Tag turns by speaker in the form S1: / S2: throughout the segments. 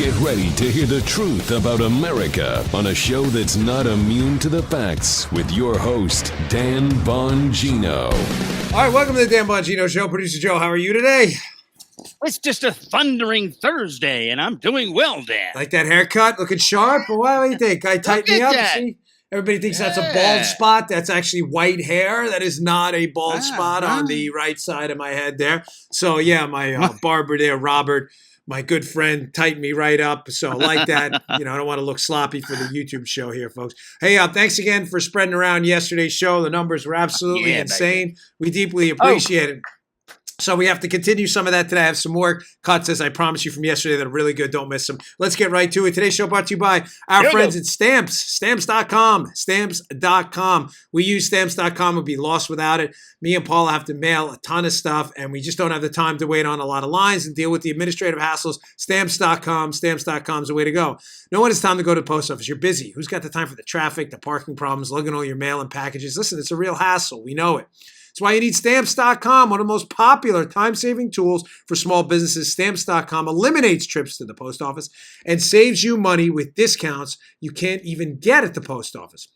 S1: Get ready to hear the truth about America on a show that's not immune to the facts with your host, Dan Bongino.
S2: All right, welcome to the Dan Bongino Show. Producer Joe, how are you today?
S3: It's just a thundering Thursday, and I'm doing well, Dan.
S2: Like that haircut? Looking sharp? Or what do you think? I tighten me up? See? Everybody thinks that's a bald spot. That's actually white hair. That is not a bald spot on the right side of my head there. So, yeah, my barber there, Robert, my good friend, tightened me right up. So like that, I don't want to look sloppy for the YouTube show here, folks. Hey, thanks again for spreading around yesterday's show. The numbers were absolutely insane. Baby. We deeply appreciate it. So we have to continue some of that today. I have some more cuts, as I promised you, from yesterday that are really good. Don't miss them. Let's get right to it. Today's show brought to you by our friends at Stamps. Stamps.com. Stamps.com. We use Stamps.com. We'd be lost without it. Me and Paula have to mail a ton of stuff, and we just don't have the time to wait on a lot of lines and deal with the administrative hassles. Stamps.com. Stamps.com is the way to go. No one has time to go to the post office. You're busy. Who's got the time for the traffic, the parking problems, lugging all your mail and packages? Listen, it's a real hassle. We know it. That's why you need Stamps.com, one of the most popular time-saving tools for small businesses. Stamps.com eliminates trips to the post office and saves you money with discounts you can't even get at the post office.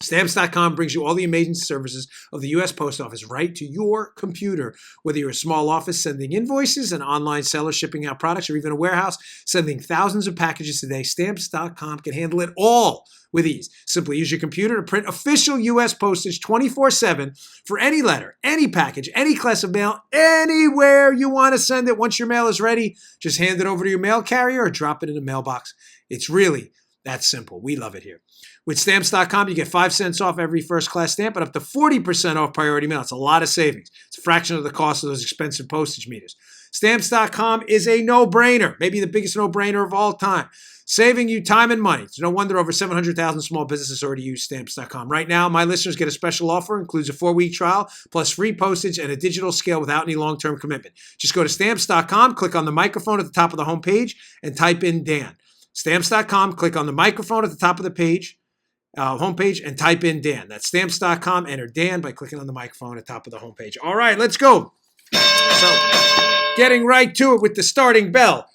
S2: Stamps.com brings you all the amazing services of the U.S. Post Office right to your computer. Whether you're a small office sending invoices, an online seller shipping out products, or even a warehouse sending thousands of packages today, Stamps.com can handle it all with ease. Simply use your computer to print official U.S. postage 24/7 for any letter, any package, any class of mail, anywhere you want to send it. Once your mail is ready, just hand it over to your mail carrier or drop it in a mailbox. It's really that simple. We love it here. With Stamps.com, you get 5 cents off every first-class stamp and up to 40% off priority mail. It's a lot of savings. It's a fraction of the cost of those expensive postage meters. Stamps.com is a no-brainer, maybe the biggest no-brainer of all time, saving you time and money. It's no wonder over 700,000 small businesses already use Stamps.com. Right now, my listeners get a special offer, includes a 4-week trial, plus free postage and a digital scale without any long-term commitment. Just go to Stamps.com, click on the microphone at the top of the homepage, and type in Dan. Stamps.com, click on the microphone at the top of the page, homepage, and type in Dan. That's Stamps.com. Enter Dan by clicking on the microphone at the top of the homepage. All right, let's go. So, getting right to it with the starting bell.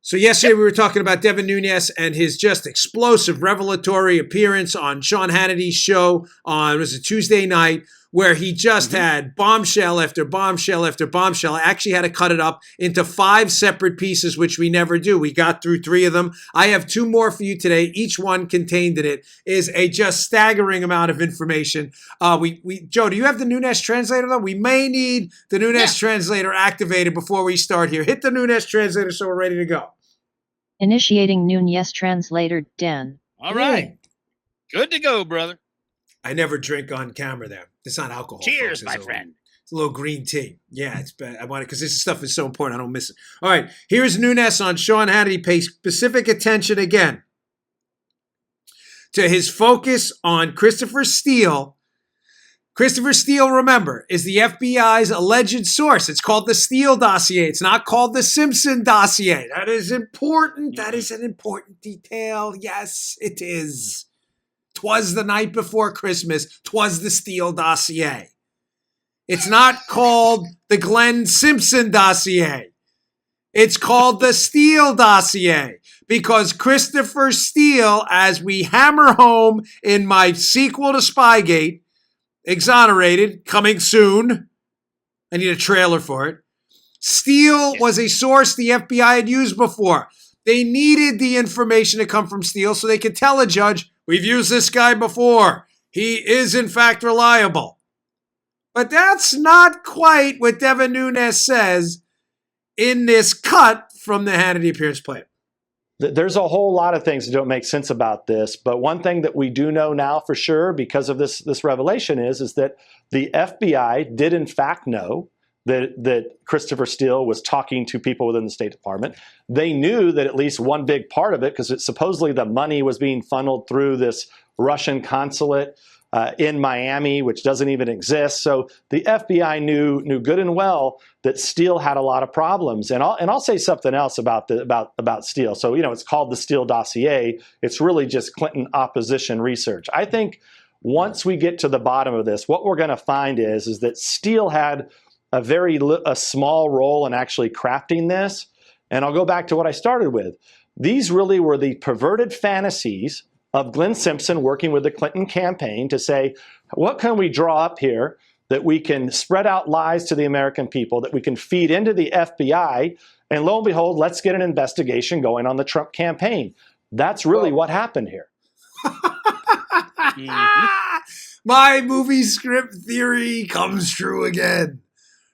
S2: So yesterday we were talking about Devin Nunes and his just explosive revelatory appearance on Sean Hannity's show on, was it Tuesday night, where he just had bombshell after bombshell after bombshell. I actually had to cut it up into 5 separate pieces, which we never do. We got through 3 of them. I have 2 more for you today. Each one contained in it is a just staggering amount of information. Joe, do you have the Nunes translator though? We may need the Nunes translator activated before we start here. Hit the Nunes translator so we're ready to go.
S4: Initiating Nunes translator, Dan.
S3: All right. Good to go, brother.
S2: I never drink on camera there. It's not alcohol.
S3: Cheers,
S2: folks.
S3: my friend.
S2: It's a little green tea. Yeah, it's bad. I want it because this stuff is so important. I don't miss it. All right. Here's Nunes on Sean Hannity. Pay specific attention again to his focus on Christopher Steele. Christopher Steele, remember, is the FBI's alleged source. It's called the Steel Dossier. It's not called the Simpson Dossier. That is important. That is an important detail. Yes, it is. 'Twas the night before Christmas. 'Twas the Steel Dossier. It's not called the Glenn Simpson Dossier. It's called the Steel Dossier because Christopher Steele, as we hammer home in my sequel to Spygate, exonerated, coming soon. I need a trailer for it. Steele was a source the FBI had used before. They needed the information to come from Steele so they could tell a judge, we've used this guy before. He is, in fact, reliable. But that's not quite what Devin Nunes says in this cut from the Hannity appearance play.
S5: There's a whole lot of things that don't make sense about this, but one thing that we do know now for sure because of this revelation is that the FBI did in fact know that Christopher Steele was talking to people within the State Department. They knew that at least one big part of it, because supposedly the money was being funneled through this Russian consulate in Miami, which doesn't even exist. So the FBI knew good and well that Steele had a lot of problems. And I'll say something else about Steele. So it's called the Steel Dossier. It's really just Clinton opposition research. I think once we get to the bottom of this, what we're going to find is that Steele had a small role in actually crafting this. And I'll go back to what I started with. these really were the perverted fantasies of Glenn Simpson working with the Clinton campaign to say, what can we draw up here that we can spread out lies to the American people, that we can feed into the FBI, and lo and behold, let's get an investigation going on the Trump campaign. That's really what happened here.
S2: My movie script theory comes true again.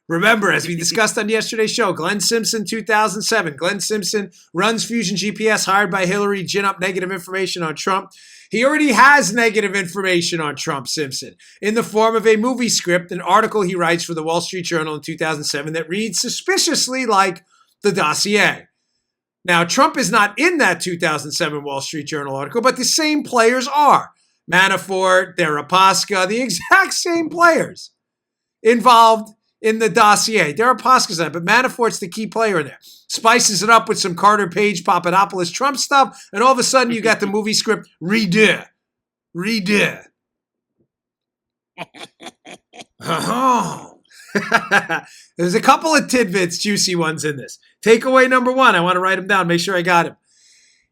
S2: Remember, as we discussed on yesterday's show, Glenn Simpson, 2007. Glenn Simpson runs Fusion GPS, hired by Hillary, gin up negative information on Trump. He already has negative information on Trump, Simpson, in the form of a movie script, an article he writes for the Wall Street Journal in 2007 that reads suspiciously like the dossier. Now, Trump is not in that 2007 Wall Street Journal article, but the same players are. Manafort, Deripaska, the exact same players involved in the dossier. Deripaska's on it, but Manafort's the key player in there. Spices it up with some Carter Page, Papadopoulos, Trump stuff, and all of a sudden you got the movie script redo. There's a couple of tidbits, juicy ones in this. Takeaway number one, I want to write them down, make sure I got him.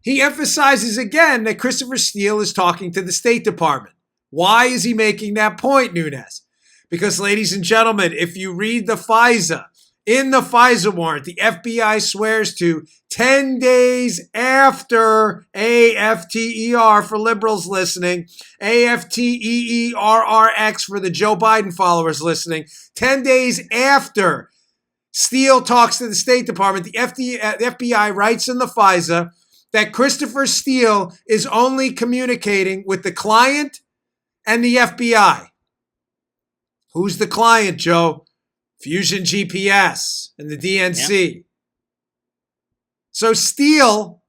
S2: He emphasizes again that Christopher Steele is talking to the State Department. Why is he making that point, Nunes? Because, ladies and gentlemen, if you read the FISA, in the FISA warrant, the FBI swears to 10 days after AFTER for liberals listening, AFTEERRX for the Joe Biden followers listening, 10 days after Steele talks to the State Department, the FBI writes in the FISA that Christopher Steele is only communicating with the client and the FBI. Who's the client, Joe? Fusion GPS and the DNC. Yep. So Steele,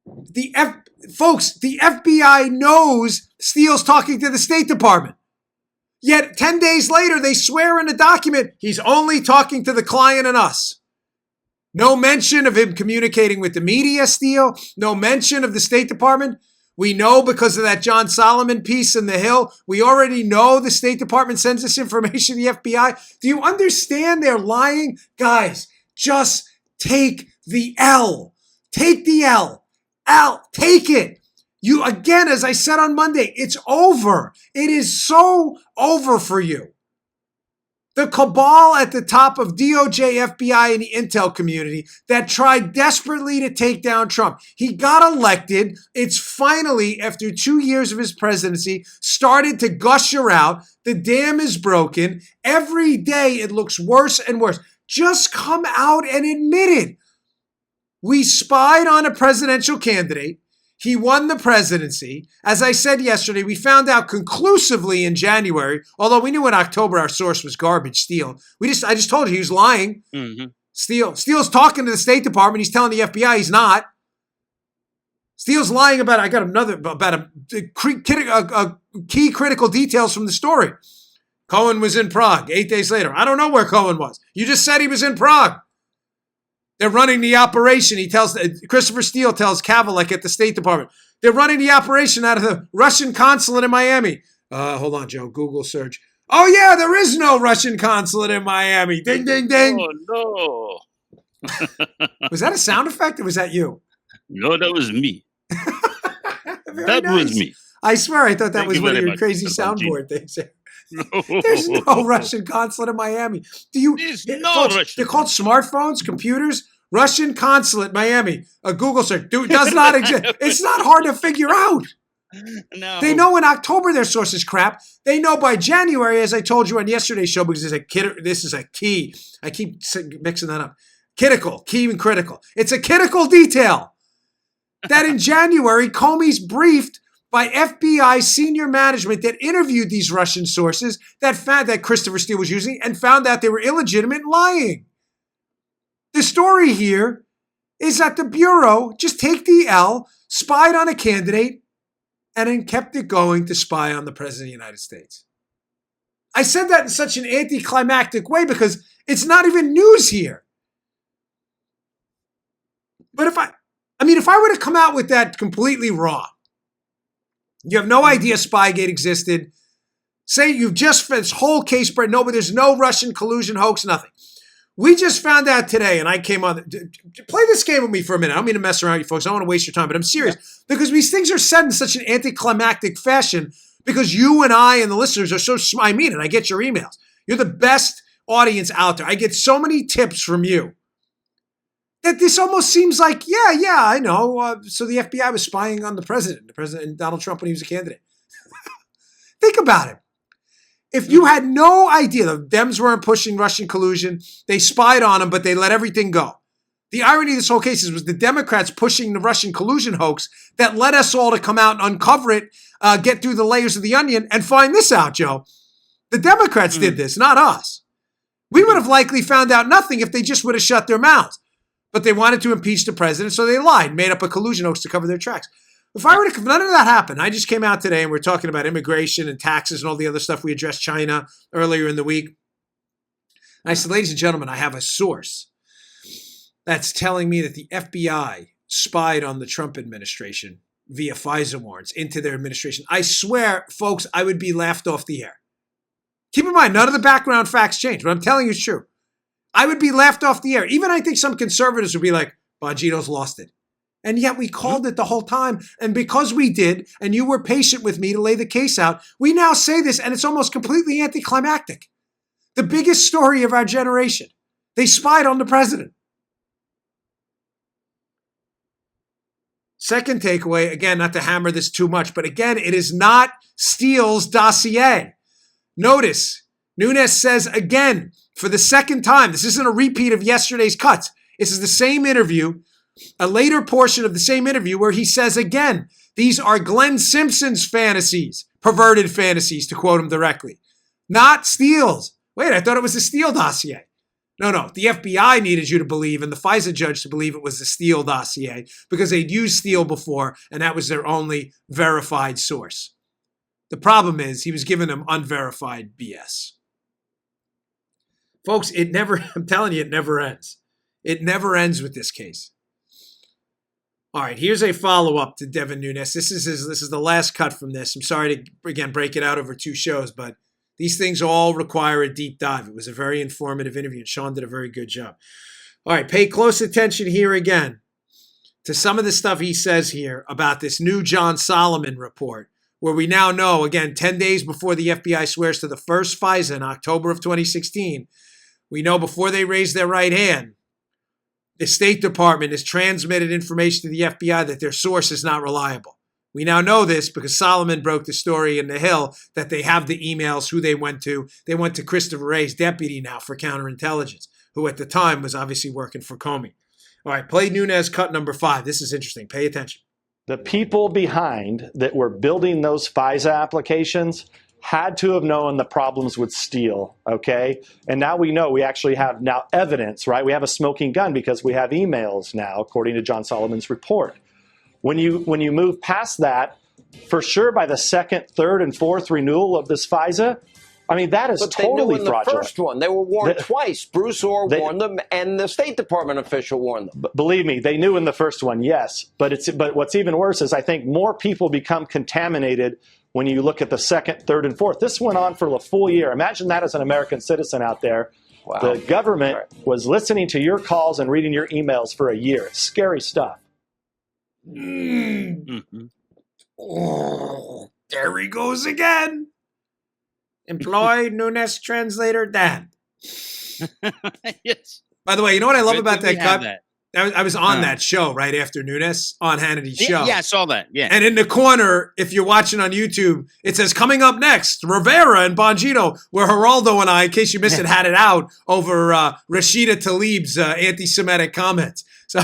S2: the FBI knows Steele's talking to the State Department. Yet 10 days later, they swear in a document he's only talking to the client and us. No mention of him communicating with the media, Steele. No mention of the State Department. We know because of that John Solomon piece in The Hill. We already know the State Department sends this information to the FBI. Do you understand they're lying? Guys, just take the L. Take the L. Take it. You, again, as I said on Monday, it's over. It is so over for you. The cabal at the top of DOJ, FBI, and the intel community that tried desperately to take down Trump. He got elected. It's finally, after 2 years of his presidency, started to gusher out. The dam is broken. Every day it looks worse and worse. Just come out and admit it. We spied on a presidential candidate. He won the presidency. As I said yesterday, we found out conclusively in January, although we knew in October our source was garbage, Steele. I just told you he was lying. Mm-hmm. Steele's talking to the State Department. He's telling the FBI he's not. Steele's lying about a key critical details from the story. Cohen was in Prague 8 days later. I don't know where Cohen was. You just said he was in Prague. They're running the operation. Christopher Steele tells Kavalek at the State Department. They're running the operation out of the Russian consulate in Miami. Hold on, Joe. Google search. Oh, yeah, there is no Russian consulate in Miami. Ding, ding, ding.
S3: Oh, no.
S2: Was that a sound effect or was that you?
S3: No, that was me. That
S2: nice.
S3: Was me.
S2: I swear I thought that was one of your crazy soundboard things.
S3: No.
S2: There's no Russian consulate in Miami. They're called smartphones, computers. Russian consulate, Miami. A Google search. Does not exist. It's not hard to figure out.
S3: No.
S2: They know in October their source is crap. They know by January, as I told you on yesterday's show, because this is a key. I keep mixing that up. Key and critical. It's a critical detail that in January, Comey's briefed by FBI senior management that interviewed these Russian sources that found that Christopher Steele was using and found out they were illegitimate and lying. The story here is that the Bureau just take the L, spied on a candidate, and then kept it going to spy on the President of the United States. I said that in such an anticlimactic way because it's not even news here. But if I were to come out with that completely raw, you have no idea Spygate existed. Say you've just this whole case spread. No, but there's no Russian collusion hoax, nothing. We just found out today, and I came on. Play this game with me for a minute. I don't mean to mess around with you folks. I don't want to waste your time, but I'm serious. Because these things are said in such an anticlimactic fashion because you and I and the listeners are so I mean it. I get your emails. You're the best audience out there. I get so many tips from you that this almost seems like, yeah, I know. So the FBI was spying on the president and Donald Trump when he was a candidate. Think about it. If you had no idea the Dems weren't pushing Russian collusion, they spied on him, but they let everything go. The irony of this whole case was the Democrats pushing the Russian collusion hoax that led us all to come out and uncover it, get through the layers of the onion, and find this out, Joe. The Democrats did this, not us. We would have likely found out nothing if they just would have shut their mouths. But they wanted to impeach the president, so they lied, made up a collusion hoax to cover their tracks. If none of that happened, I just came out today and we're talking about immigration and taxes and all the other stuff. We addressed China earlier in the week. And I said, ladies and gentlemen, I have a source that's telling me that the FBI spied on the Trump administration via FISA warrants into their administration. I swear, folks, I would be laughed off the air. Keep in mind, none of the background facts change, but I'm telling you it's true. I would be laughed off the air. Even I think some conservatives would be like, Bongino's lost it. And yet we called it the whole time. And because we did, and you were patient with me to lay the case out, we now say this, and it's almost completely anticlimactic. The biggest story of our generation. They spied on the president. Second takeaway, again, not to hammer this too much, but again, it is not Steele's dossier. Notice, Nunes says again, for the second time, this isn't a repeat of yesterday's cuts. This is the same interview, a later portion of the same interview where he says again, these are Glenn Simpson's fantasies, perverted fantasies, to quote him directly, not Steele's. Wait, I thought it was the Steele dossier. No, the FBI needed you to believe and the FISA judge to believe it was the Steele dossier because they'd used Steele before and that was their only verified source. The problem is he was giving them unverified BS. Folks, I'm telling you, it never ends. It never ends with this case. All right, here's a follow-up to Devin Nunes. This is the last cut from this. I'm sorry to, again, break it out over 2 shows, but these things all require a deep dive. It was a very informative interview, and Sean did a very good job. All right, pay close attention here again to some of the stuff he says here about this new John Solomon report, where we now know, again, 10 days before the FBI swears to the first FISA in October of 2016, we know before they raise their right hand, the State Department has transmitted information to the FBI that their source is not reliable. We now know this because Solomon broke the story in The Hill that they have the emails, who they went to. They went to Christopher Wray's deputy now for counterintelligence, who at the time was obviously working for Comey. All right, play Nunes cut number 5. This is interesting. Pay attention.
S5: The people behind that were building those FISA applications had to have known the problems with Steele, okay? And now we know, we actually have now evidence, right? We have a smoking gun because we have emails now, according to John Solomon's report. When you move past that, for sure by the second, third, and fourth renewal of this FISA, I mean, that is totally fraudulent.
S6: The first one, they were warned twice. Bruce Orr warned them, and the State Department official warned them.
S5: Believe me, they knew in the first one, yes. But what's even worse is I think more people become contaminated when you look at the second, third, and fourth. This went on for a full year. Imagine that as an American citizen out there. Wow. The government was listening to your calls and reading your emails for a year. It's scary stuff.
S2: Mm-hmm. Oh, there he goes again. Employ Nunes translator Dan.
S3: Yes.
S2: By the way, you know what I love about that cut? I was on that show right after Nunes on Hannity's show.
S3: Yeah, I saw that. Yeah.
S2: And in the corner, if you're watching on YouTube, it says, coming up next, Rivera and Bongino, where Geraldo and I, in case you missed it, had it out over Rashida Tlaib's anti-Semitic comments. So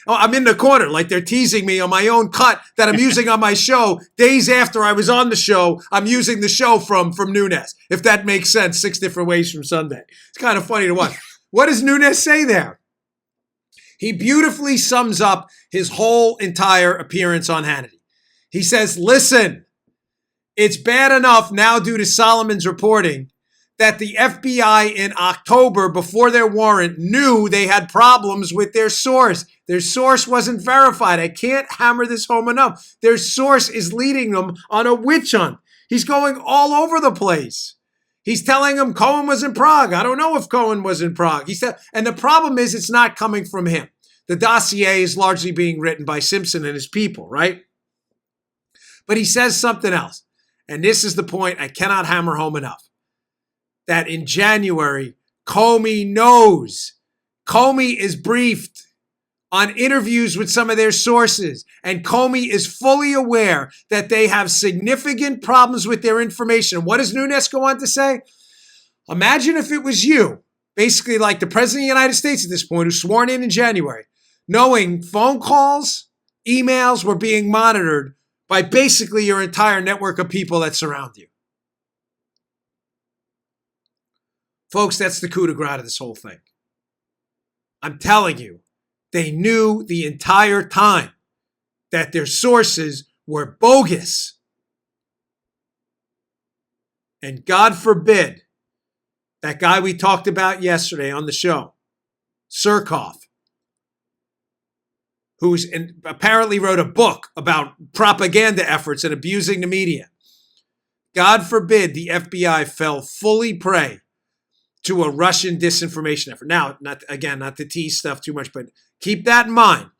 S2: I'm in the corner, like they're teasing me on my own cut that I'm using on my show. Days after I was on the show, I'm using the show from Nunes, if that makes sense, 6 different ways from Sunday. It's kind of funny to watch. What does Nunes say there? He beautifully sums up his whole entire appearance on Hannity. He says, listen, it's bad enough now due to Solomon's reporting that the FBI in October, before their warrant, knew they had problems with their source. Their source wasn't verified. I can't hammer this home enough. Their source is leading them on a witch hunt. He's going all over the place. He's telling him Cohen was in Prague. I don't know if Cohen was in Prague. He said, and the problem is it's not coming from him. The dossier is largely being written by Simpson and his people, right? But he says something else. And this is the point I cannot hammer home enough. That in January, Comey knows. Comey is briefed on interviews with some of their sources. And Comey is fully aware that they have significant problems with their information. What does Nunes go on to say? Imagine if it was you, basically like the President of the United States at this point, who's sworn in January, knowing phone calls, emails were being monitored by basically your entire network of people that surround you. Folks, that's the coup de grace of this whole thing. I'm telling you, they knew the entire time that their sources were bogus. And God forbid, that guy we talked about yesterday on the show, Surkoff, who's apparently wrote a book about propaganda efforts and abusing the media. God forbid the FBI fell fully prey to a Russian disinformation effort. Now, not to tease stuff too much, but keep that in mind.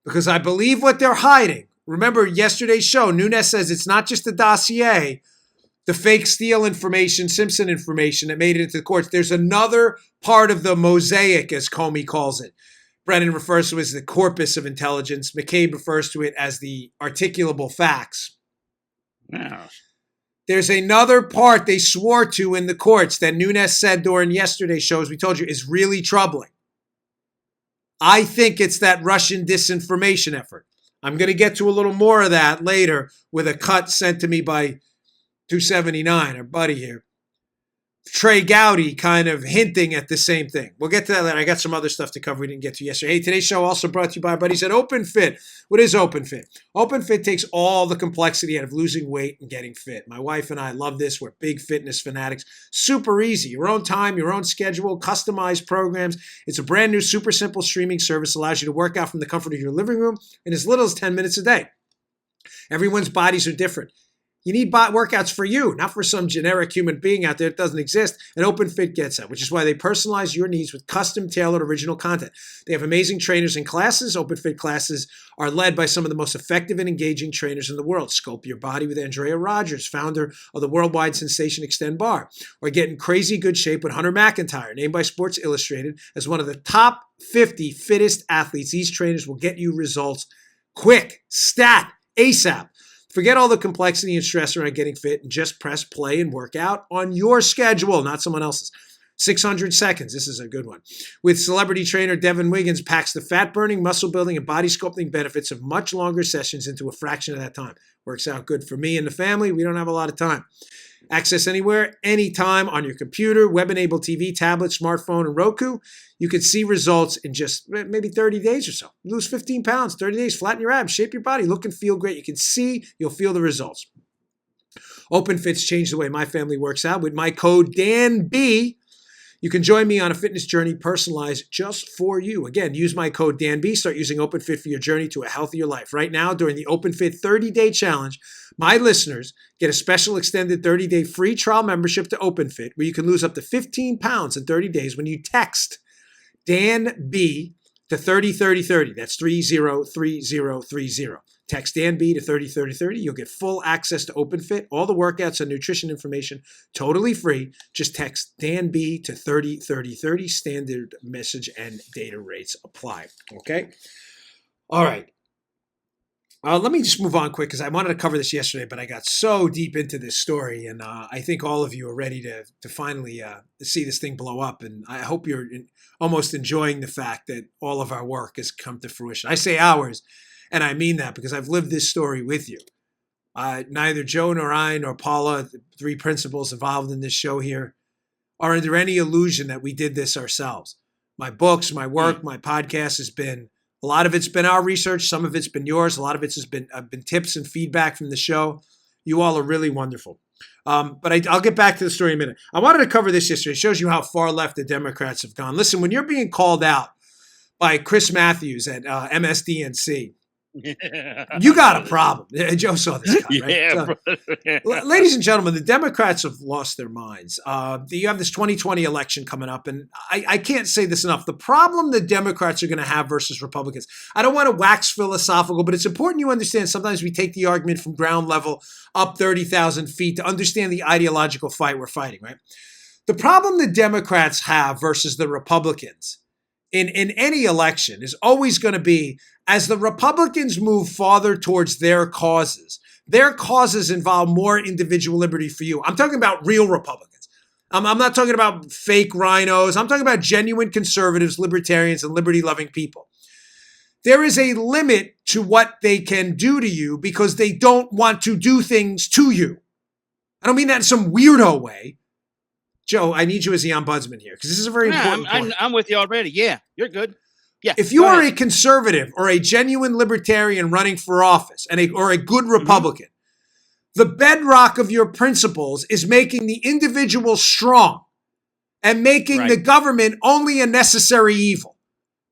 S2: Because I believe what they're hiding. Remember yesterday's show, Nunes says it's not just the dossier, the fake Steele information, Simpson information that made it into the courts. There's another part of the mosaic, as Comey calls it. Brennan refers to it as the corpus of intelligence. McCabe refers to it as the articulable facts.
S3: Yeah.
S2: There's another part they swore to in the courts that Nunes said during yesterday's show, as we told you, is really troubling. I think it's that Russian disinformation effort. I'm going to get to a little more of that later with a cut sent to me by 279, our buddy here. Trey Gowdy kind of hinting at the same thing. We'll get to that later. I got some other stuff to cover we didn't get to yesterday. Hey, today's show also brought to you by our buddies at OpenFit. What is OpenFit? OpenFit takes all the complexity out of losing weight and getting fit. My wife and I love this. We're big fitness fanatics. Super easy. Your own time, your own schedule, customized programs. It's a brand new, super simple streaming service. Allows you to work out from the comfort of your living room in as little as 10 minutes a day. Everyone's bodies are different. You need workouts for you, not for some generic human being out there that doesn't exist. And OpenFit gets that, which is why they personalize your needs with custom-tailored original content. They have amazing trainers and classes. OpenFit classes are led by some of the most effective and engaging trainers in the world. Sculpt your body with Andrea Rogers, founder of the worldwide sensation Extend Bar. Or get in crazy good shape with Hunter McIntyre, named by Sports Illustrated as one of the top 50 fittest athletes. These trainers will get you results quick, stat, ASAP. Forget all the complexity and stress around getting fit and just press play and work out on your schedule, not someone else's. 600 seconds. This is a good one. With celebrity trainer Devin Wiggins packs the fat-burning, muscle-building, and body sculpting benefits of much longer sessions into a fraction of that time. Works out good for me and the family. We don't have a lot of time. Access anywhere, anytime on your computer, web-enabled TV, tablet, smartphone, and Roku. You could see results in just maybe 30 days or so. Lose 15 pounds, 30 days, flatten your abs, shape your body, look and feel great. You can see, you'll feel the results. OpenFit's changed the way my family works out. With my code DANB, you can join me on a fitness journey personalized just for you. Again, use my code DANB. Start using OpenFit for your journey to a healthier life. Right now, during the OpenFit 30-day challenge, my listeners get a special extended 30-day free trial membership to OpenFit where you can lose up to 15 pounds in 30 days when you text DANB to 303030. That's 303030. Text DANB to 303030. You'll get full access to OpenFit, all the workouts and nutrition information, totally free. Just text DANB to 303030. Standard message and data rates apply. Okay? All right. Let me just move on quick because I wanted to cover this yesterday, but I got so deep into this story, and I think all of you are ready to finally see this thing blow up. And I hope you're almost enjoying the fact that all of our work has come to fruition. I say ours, and I mean that because I've lived this story with you. Neither Joe nor I nor Paula, the three principals involved in this show here, are under any illusion that we did this ourselves. My books, my work, my podcast has been, a lot of it's been our research. Some of it's been yours. A lot of it's has been tips and feedback from the show. You all are really wonderful. But I'll get back to the story in a minute. I wanted to cover this yesterday. It shows you how far left the Democrats have gone. Listen, when you're being called out by Chris Matthews at MSDNC You got a problem. Joe saw this guy, right?
S3: Yeah,
S2: Ladies and gentlemen, the Democrats have lost their minds. You have this 2020 election coming up, and I can't say this enough. The problem the Democrats are going to have versus Republicans, I don't want to wax philosophical, but it's important you understand sometimes we take the argument from ground level up 30,000 feet to understand the ideological fight we're fighting, right? The problem the Democrats have versus the Republicans in any election is always going to be, as the Republicans move farther towards their causes involve more individual liberty for you. I'm talking about real Republicans. I'm not talking about fake rhinos. I'm talking about genuine conservatives, libertarians, and liberty-loving people. There is a limit to what they can do to you because they don't want to do things to you. I don't mean that in some weirdo way. Joe, I need you as the ombudsman here because this is a very important point.
S3: I'm with you already. Yeah, you're good. Yeah.
S2: If you are a conservative or a genuine libertarian running for office or a good Republican, the bedrock of your principles is making the individual strong and making the government only a necessary evil.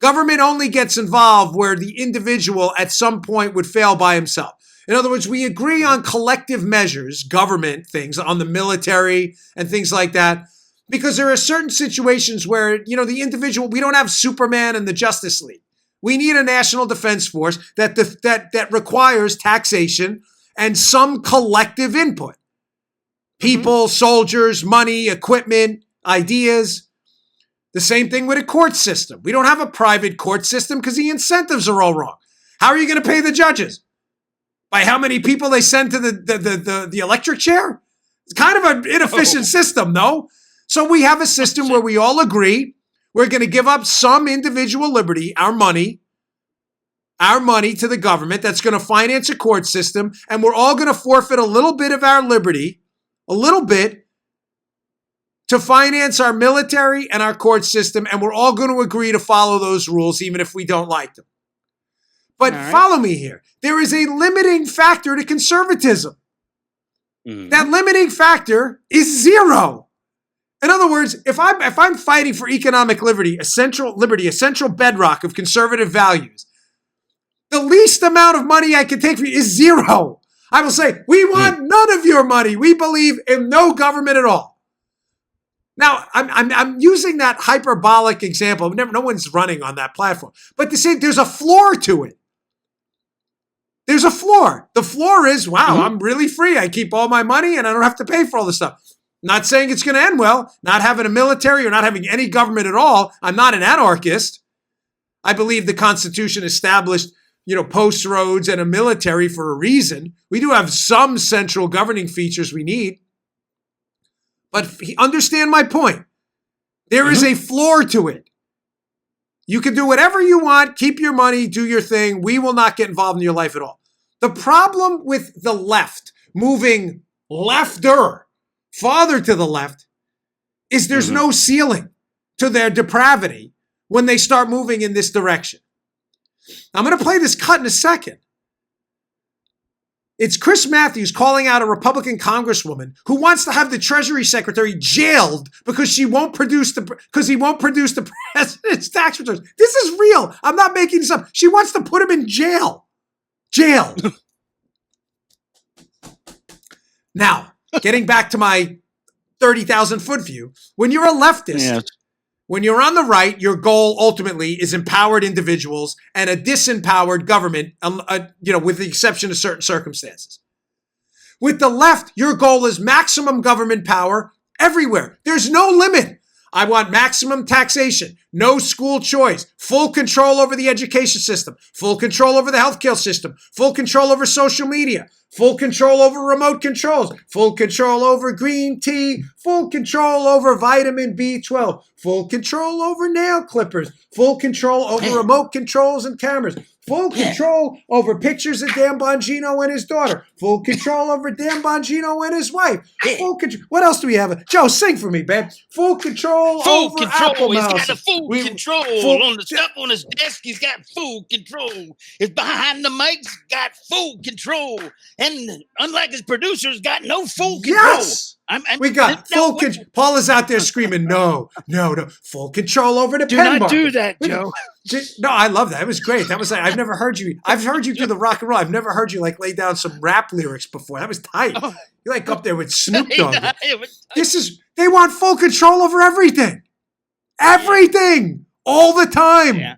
S2: Government only gets involved where the individual at some point would fail by himself. In other words, we agree on collective measures, government things, on the military and things like that, because there are certain situations where, the individual, we don't have Superman and the Justice League. We need a national defense force that requires taxation and some collective input. People, soldiers, money, equipment, ideas. The same thing with a court system. We don't have a private court system because the incentives are all wrong. How are you going to pay the judges? By how many people they send to the electric chair? It's kind of an inefficient system, no? So we have a system where we all agree we're going to give up some individual liberty, our money to the government that's going to finance a court system, and we're all going to forfeit a little bit of our liberty, a little bit, to finance our military and our court system, and we're all going to agree to follow those rules even if we don't like them. But follow me here. There is a limiting factor to conservatism. That limiting factor is zero. In other words, if I'm fighting for economic liberty, a central bedrock of conservative values, the least amount of money I can take from you is zero. I will say, we want none of your money. We believe in no government at all. Now, I'm using that hyperbolic example. No one's running on that platform. But to say there's a floor to it. There's a floor. The floor is, wow, I'm really free. I keep all my money and I don't have to pay for all this stuff. Not saying it's going to end well. Not having a military or not having any government at all. I'm not an anarchist. I believe the Constitution established, post roads and a military for a reason. We do have some central governing features we need. But understand my point. There is a floor to it. You can do whatever you want, keep your money, do your thing. We will not get involved in your life at all. The problem with the left moving farther to the left, is there's no ceiling to their depravity when they start moving in this direction. I'm going to play this cut in a second. It's Chris Matthews calling out a Republican congresswoman who wants to have the Treasury Secretary jailed because he won't produce the president's tax returns. This is real. I'm not making this up. She wants to put him in jail. Now, getting back to my 30,000 foot view, when you're a leftist, when you're on the right, your goal ultimately is empowered individuals and a disempowered government, with the exception of certain circumstances. With the left, your goal is maximum government power everywhere. There's no limit. I want maximum taxation, no school choice, full control over the education system, full control over the healthcare system, full control over social media, full control over remote controls, full control over green tea, full control over vitamin B12, full control over nail clippers, full control over remote controls and cameras, full control over pictures of Dan Bongino and his daughter, full control over Dan Bongino and his wife, full control. What else do we have? Joe, sing for me, babe. Full control over Apple
S3: He's
S2: Mouse.
S3: got a full control on the stuff on his desk. He's got full control. He's behind the mics, got full control. And unlike his producers, got no full control.
S2: Yes. We got full control. Paul is out there screaming, no, full control over the
S3: do
S2: pen
S3: not
S2: market.
S3: do that, Joe.
S2: No, I love that. It was great. That was like, I've never heard you. I've heard you do the rock and roll. I've never heard you like lay down some rap lyrics before. That was tight. You like up there with Snoop Dogg. They want full control over everything. Everything. All the time. Yeah.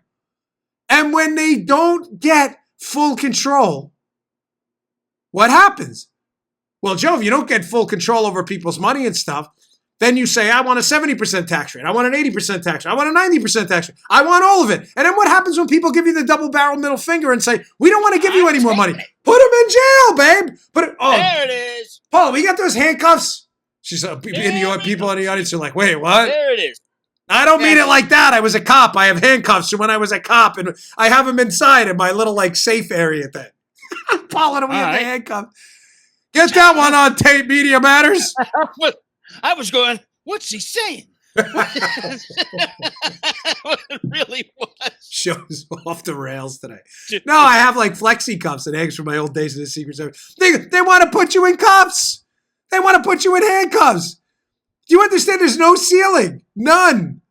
S2: And when they don't get full control, what happens? Well, Joe, if you don't get full control over people's money and stuff, then you say, I want a 70% tax rate. I want an 80% tax rate. I want a 90% tax rate. I want all of it. And then what happens when people give you the double barrel middle finger and say, we don't want to give you any more money? Put them in jail, babe.
S3: There it is.
S2: Paul, we got those handcuffs. She's people in the audience are like, wait, what?
S3: There it is.
S2: I don't mean it like that. I was a cop. I have handcuffs from when I was a cop, and I have them inside in my little like safe area thing. Paul, and we have the handcuffs. Get that one on tape, Media Matters.
S3: I was going, what's he saying? It really was.
S2: Show's off the rails today. No, I have like flexi cuffs and eggs from my old days in the Secret Service. They want to put you in cuffs. They want to put you in handcuffs. Do you understand? There's no ceiling. None.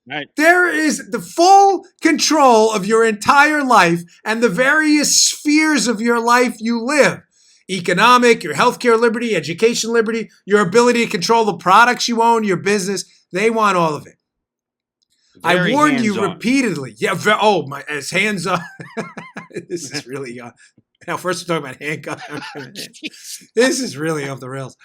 S3: Right.
S2: There is the full control of your entire life and the various spheres of your life you live. Economic, your healthcare liberty, education liberty, your ability to control the products you own, your business. They want all of it. I warned you repeatedly. Yeah. As hands on. This is really now. First, we're talking about handcuffs. This is really off the rails.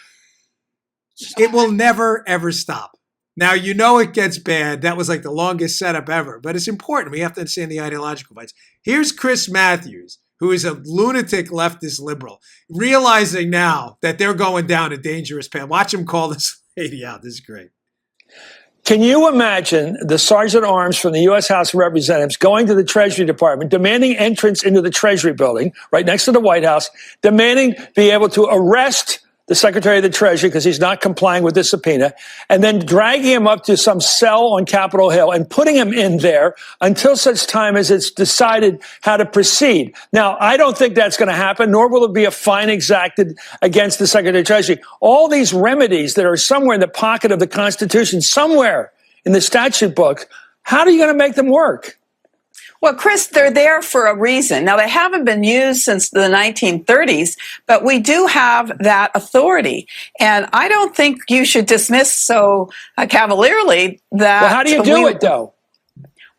S2: It will never ever stop. Now you know it gets bad. That was like the longest setup ever, but it's important. We have to understand the ideological fights. Here's Chris Matthews, who is a lunatic leftist liberal, realizing now that they're going down a dangerous path. Watch him call this lady out. This is great.
S7: Can you imagine the Sergeant at Arms from the U.S. House of Representatives going to the Treasury Department, demanding entrance into the Treasury building right next to the White House, demanding be able to arrest the Secretary of the Treasury because he's not complying with this subpoena, and then dragging him up to some cell on Capitol Hill and putting him in there until such time as it's decided how to proceed. Now, I don't think that's going to happen, nor will it be a fine exacted against the Secretary of the Treasury. All these remedies that are somewhere in the pocket of the Constitution, somewhere in the statute book, how are you going to make them work?
S8: Well, Chris, they're there for a reason. Now, they haven't been used since the 1930s, but we do have that authority. And I don't think you should dismiss so cavalierly that.
S7: Well, how do you do it, though?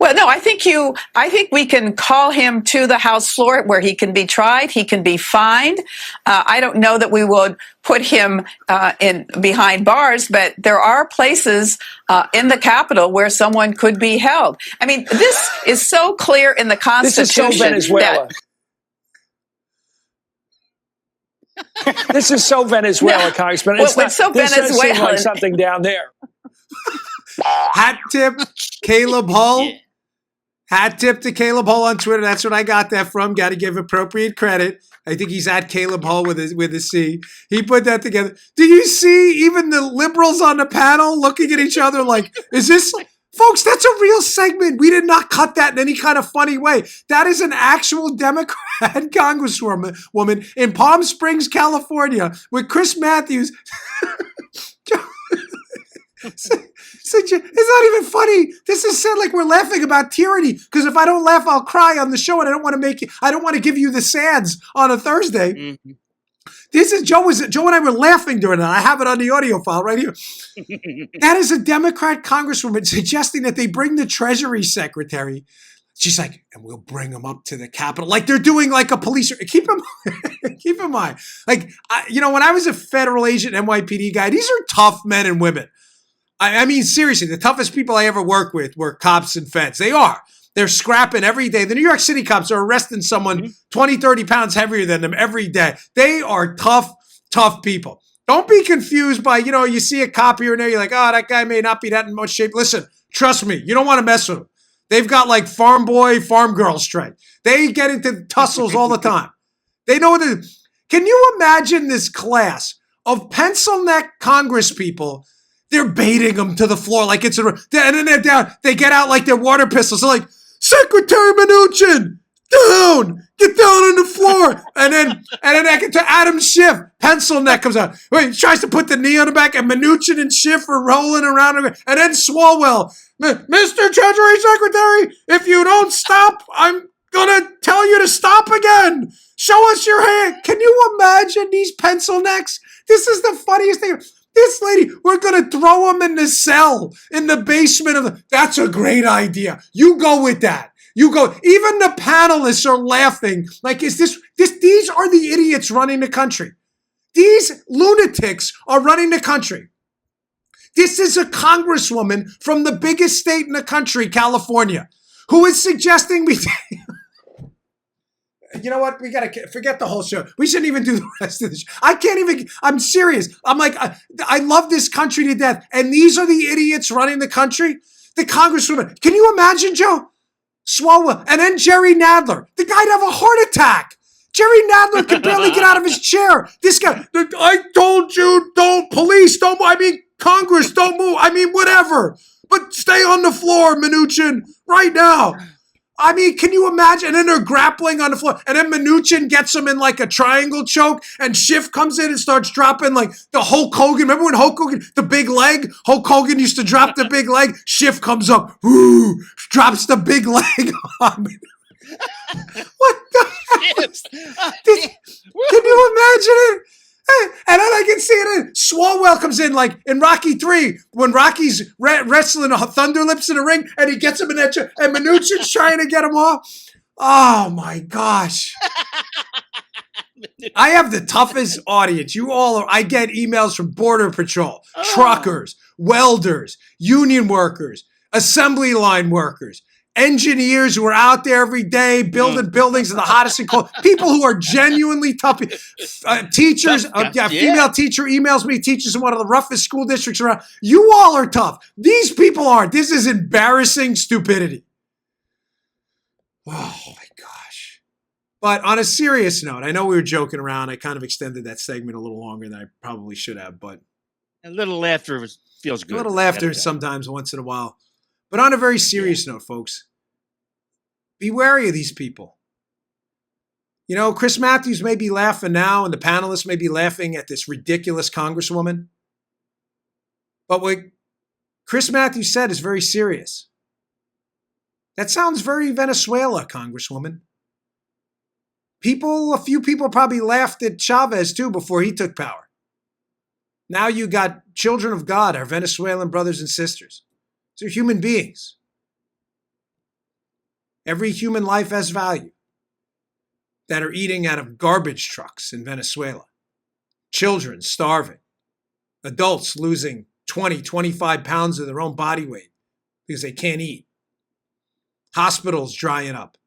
S8: Well, no, I think we can call him to the House floor where he can be tried. He can be fined. I don't know that we would put him in behind bars, but there are places in the Capitol where someone could be held. I mean, this is so clear in the Constitution.
S7: This is so Venezuela. This is so Venezuela, Congressman.
S8: It's so Venezuelan.
S7: Seem like something down there.
S2: Hat tip, Caleb Hull. Yeah. Hat tip to Caleb Hull on Twitter. That's what I got that from. Got to give appropriate credit. I think he's at Caleb Hull with a C. He put that together. Do you see even the liberals on the panel looking at each other like, is this... Folks, that's a real segment. We did not cut that in any kind of funny way. That is an actual Democrat congresswoman in Palm Springs, California, with Chris Matthews... It's not even funny. This is said like we're laughing about tyranny. Because if I don't laugh, I'll cry on the show, and I don't want to give you the sads on a Thursday. Mm-hmm. This is Joe and I were laughing during that. I have it on the audio file right here. That is a Democrat congresswoman suggesting that they bring the Treasury Secretary. She's like, and we'll bring them up to the Capitol. Like they're doing like a police. Keep in mind. Like, when I was a federal agent, NYPD guy, these are tough men and women. I mean, seriously, the toughest people I ever worked with were cops and feds. They are. They're scrapping every day. The New York City cops are arresting someone 20, 30 pounds heavier than them every day. They are tough, tough people. Don't be confused by, you see a cop here and there. You're like, oh, that guy may not be that in much shape. Listen, trust me. You don't want to mess with them. They've got like farm boy, farm girl strength. They get into tussles all the time. They know what Can you imagine this class of pencil neck Congress people? They're baiting them to the floor like it's and then they're down. They get out like their water pistols. They're like, Secretary Mnuchin, down, Get down on the floor. And then I get to Adam Schiff. Pencil neck comes out. Wait, he tries to put the knee on the back, and Mnuchin and Schiff are rolling around. And then Swalwell, Mr. Treasury Secretary, if you don't stop, I'm going to tell you to stop again. Show us your hand. Can you imagine these pencil necks? This is the funniest thing. This lady, we're going to throw him in the cell in the basement of the... That's a great idea. You go with that. You go. Even the panelists are laughing. Like, is this? These are the idiots running the country. These lunatics are running the country. This is a congresswoman from the biggest state in the country, California, who is suggesting we... You know what? We got to forget the whole show. We shouldn't even do the rest of the show. I can't even... I'm serious. I'm like, I love this country to death. And these are the idiots running the country? The congresswoman. Can you imagine, Joe? Swalwell, and then Jerry Nadler. The guy'd have a heart attack. Jerry Nadler could barely get out of his chair. This guy, I told you, Congress, don't move. I mean, whatever. But stay on the floor, Mnuchin, right now. I mean, can you imagine? And then they're grappling on the floor. And then Mnuchin gets him in like a triangle choke. And Schiff comes in and starts dropping like the Hulk Hogan. Remember when Hulk Hogan, the big leg? Hulk Hogan used to drop the big leg. Schiff comes up, drops the big leg on me. What the hell? Can you imagine it? And then I can see it in Swalwell comes in like in Rocky 3 when Rocky's wrestling Thunder Lips in the ring and he gets him in that chair and Mnuchin's trying to get him off. Oh my gosh. I have the toughest audience. You all are. I get emails from Border Patrol, truckers, welders, union workers, assembly line workers, engineers who are out there every day building buildings in the hottest and cold. People who are genuinely tough. Teachers, female teacher emails me, teaches in one of the roughest school districts around. You all are tough. These people aren't. This is embarrassing stupidity. Oh my gosh. But on a serious note, I know we were joking around. I kind of extended that segment a little longer than I probably should have, but
S3: a little laughter feels good.
S2: A little laughter sometimes once in a while. But on a very serious note, folks, be wary of these people. You know, Chris Matthews may be laughing now, and the panelists may be laughing at this ridiculous congresswoman. But what Chris Matthews said is very serious. That sounds very Venezuela, Congresswoman. A few people probably laughed at Chavez too before he took power. Now you got children of God, our Venezuelan brothers and sisters. They're human beings. Every human life has value. That are eating out of garbage trucks in Venezuela. Children starving. Adults losing 20, 25 pounds of their own body weight because they can't eat. Hospitals drying up.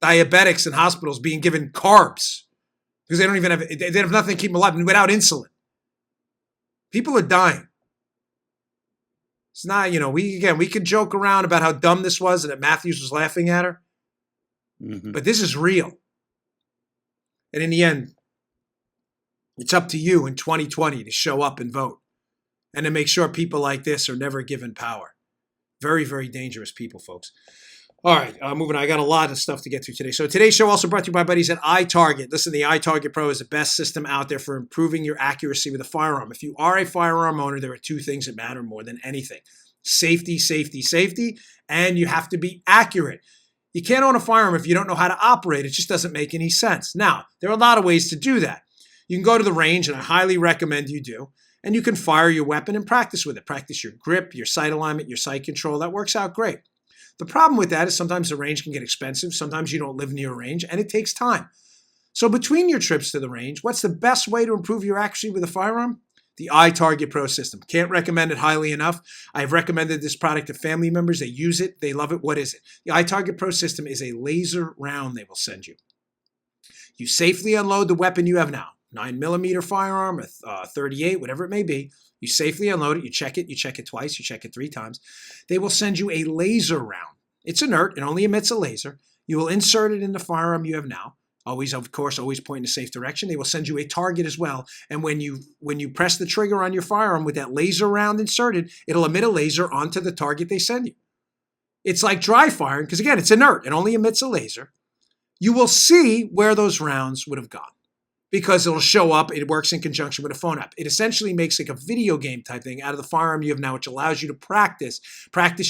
S2: Diabetics in hospitals being given carbs because they have nothing to keep them alive without insulin. People are dying. It's not, we could joke around about how dumb this was and that Matthews was laughing at her. Mm-hmm. But this is real. And in the end, it's up to you in 2020 to show up and vote and to make sure people like this are never given power. Very, very dangerous people, folks. All right, moving on. I got a lot of stuff to get to today. So today's show also brought to you by my buddies at iTarget. Listen, the iTarget Pro is the best system out there for improving your accuracy with a firearm. If you are a firearm owner, there are two things that matter more than anything. Safety, safety, safety, and you have to be accurate. You can't own a firearm if you don't know how to operate. It just doesn't make any sense. Now, there are a lot of ways to do that. You can go to the range, and I highly recommend you do, and you can fire your weapon and practice with it. Practice your grip, your sight alignment, your sight control. That works out great. The problem with that is sometimes the range can get expensive. Sometimes you don't live near a range, and it takes time. So between your trips to the range, what's the best way to improve your accuracy with a firearm? The iTarget Pro system. Can't recommend it highly enough. I've recommended this product to family members. They use it. They love it. What is it? The iTarget Pro system is a laser round they will send you. You safely unload the weapon you have now. 9mm firearm, a 38, whatever it may be. You safely unload it. You check it twice. You check it 3 times. They will send you a laser round. It's inert. It only emits a laser. You will insert it in the firearm you have now. Always, of course, always point in a safe direction. They will send you a target as well. And when you press the trigger on your firearm with that laser round inserted, it'll emit a laser onto the target they send you. It's like dry firing because, again, it's inert. It only emits a laser. you will see where those rounds would have gone because it'll show up. It works in conjunction with a phone app. It essentially makes like a video game type thing out of the firearm you have now, which allows you to practice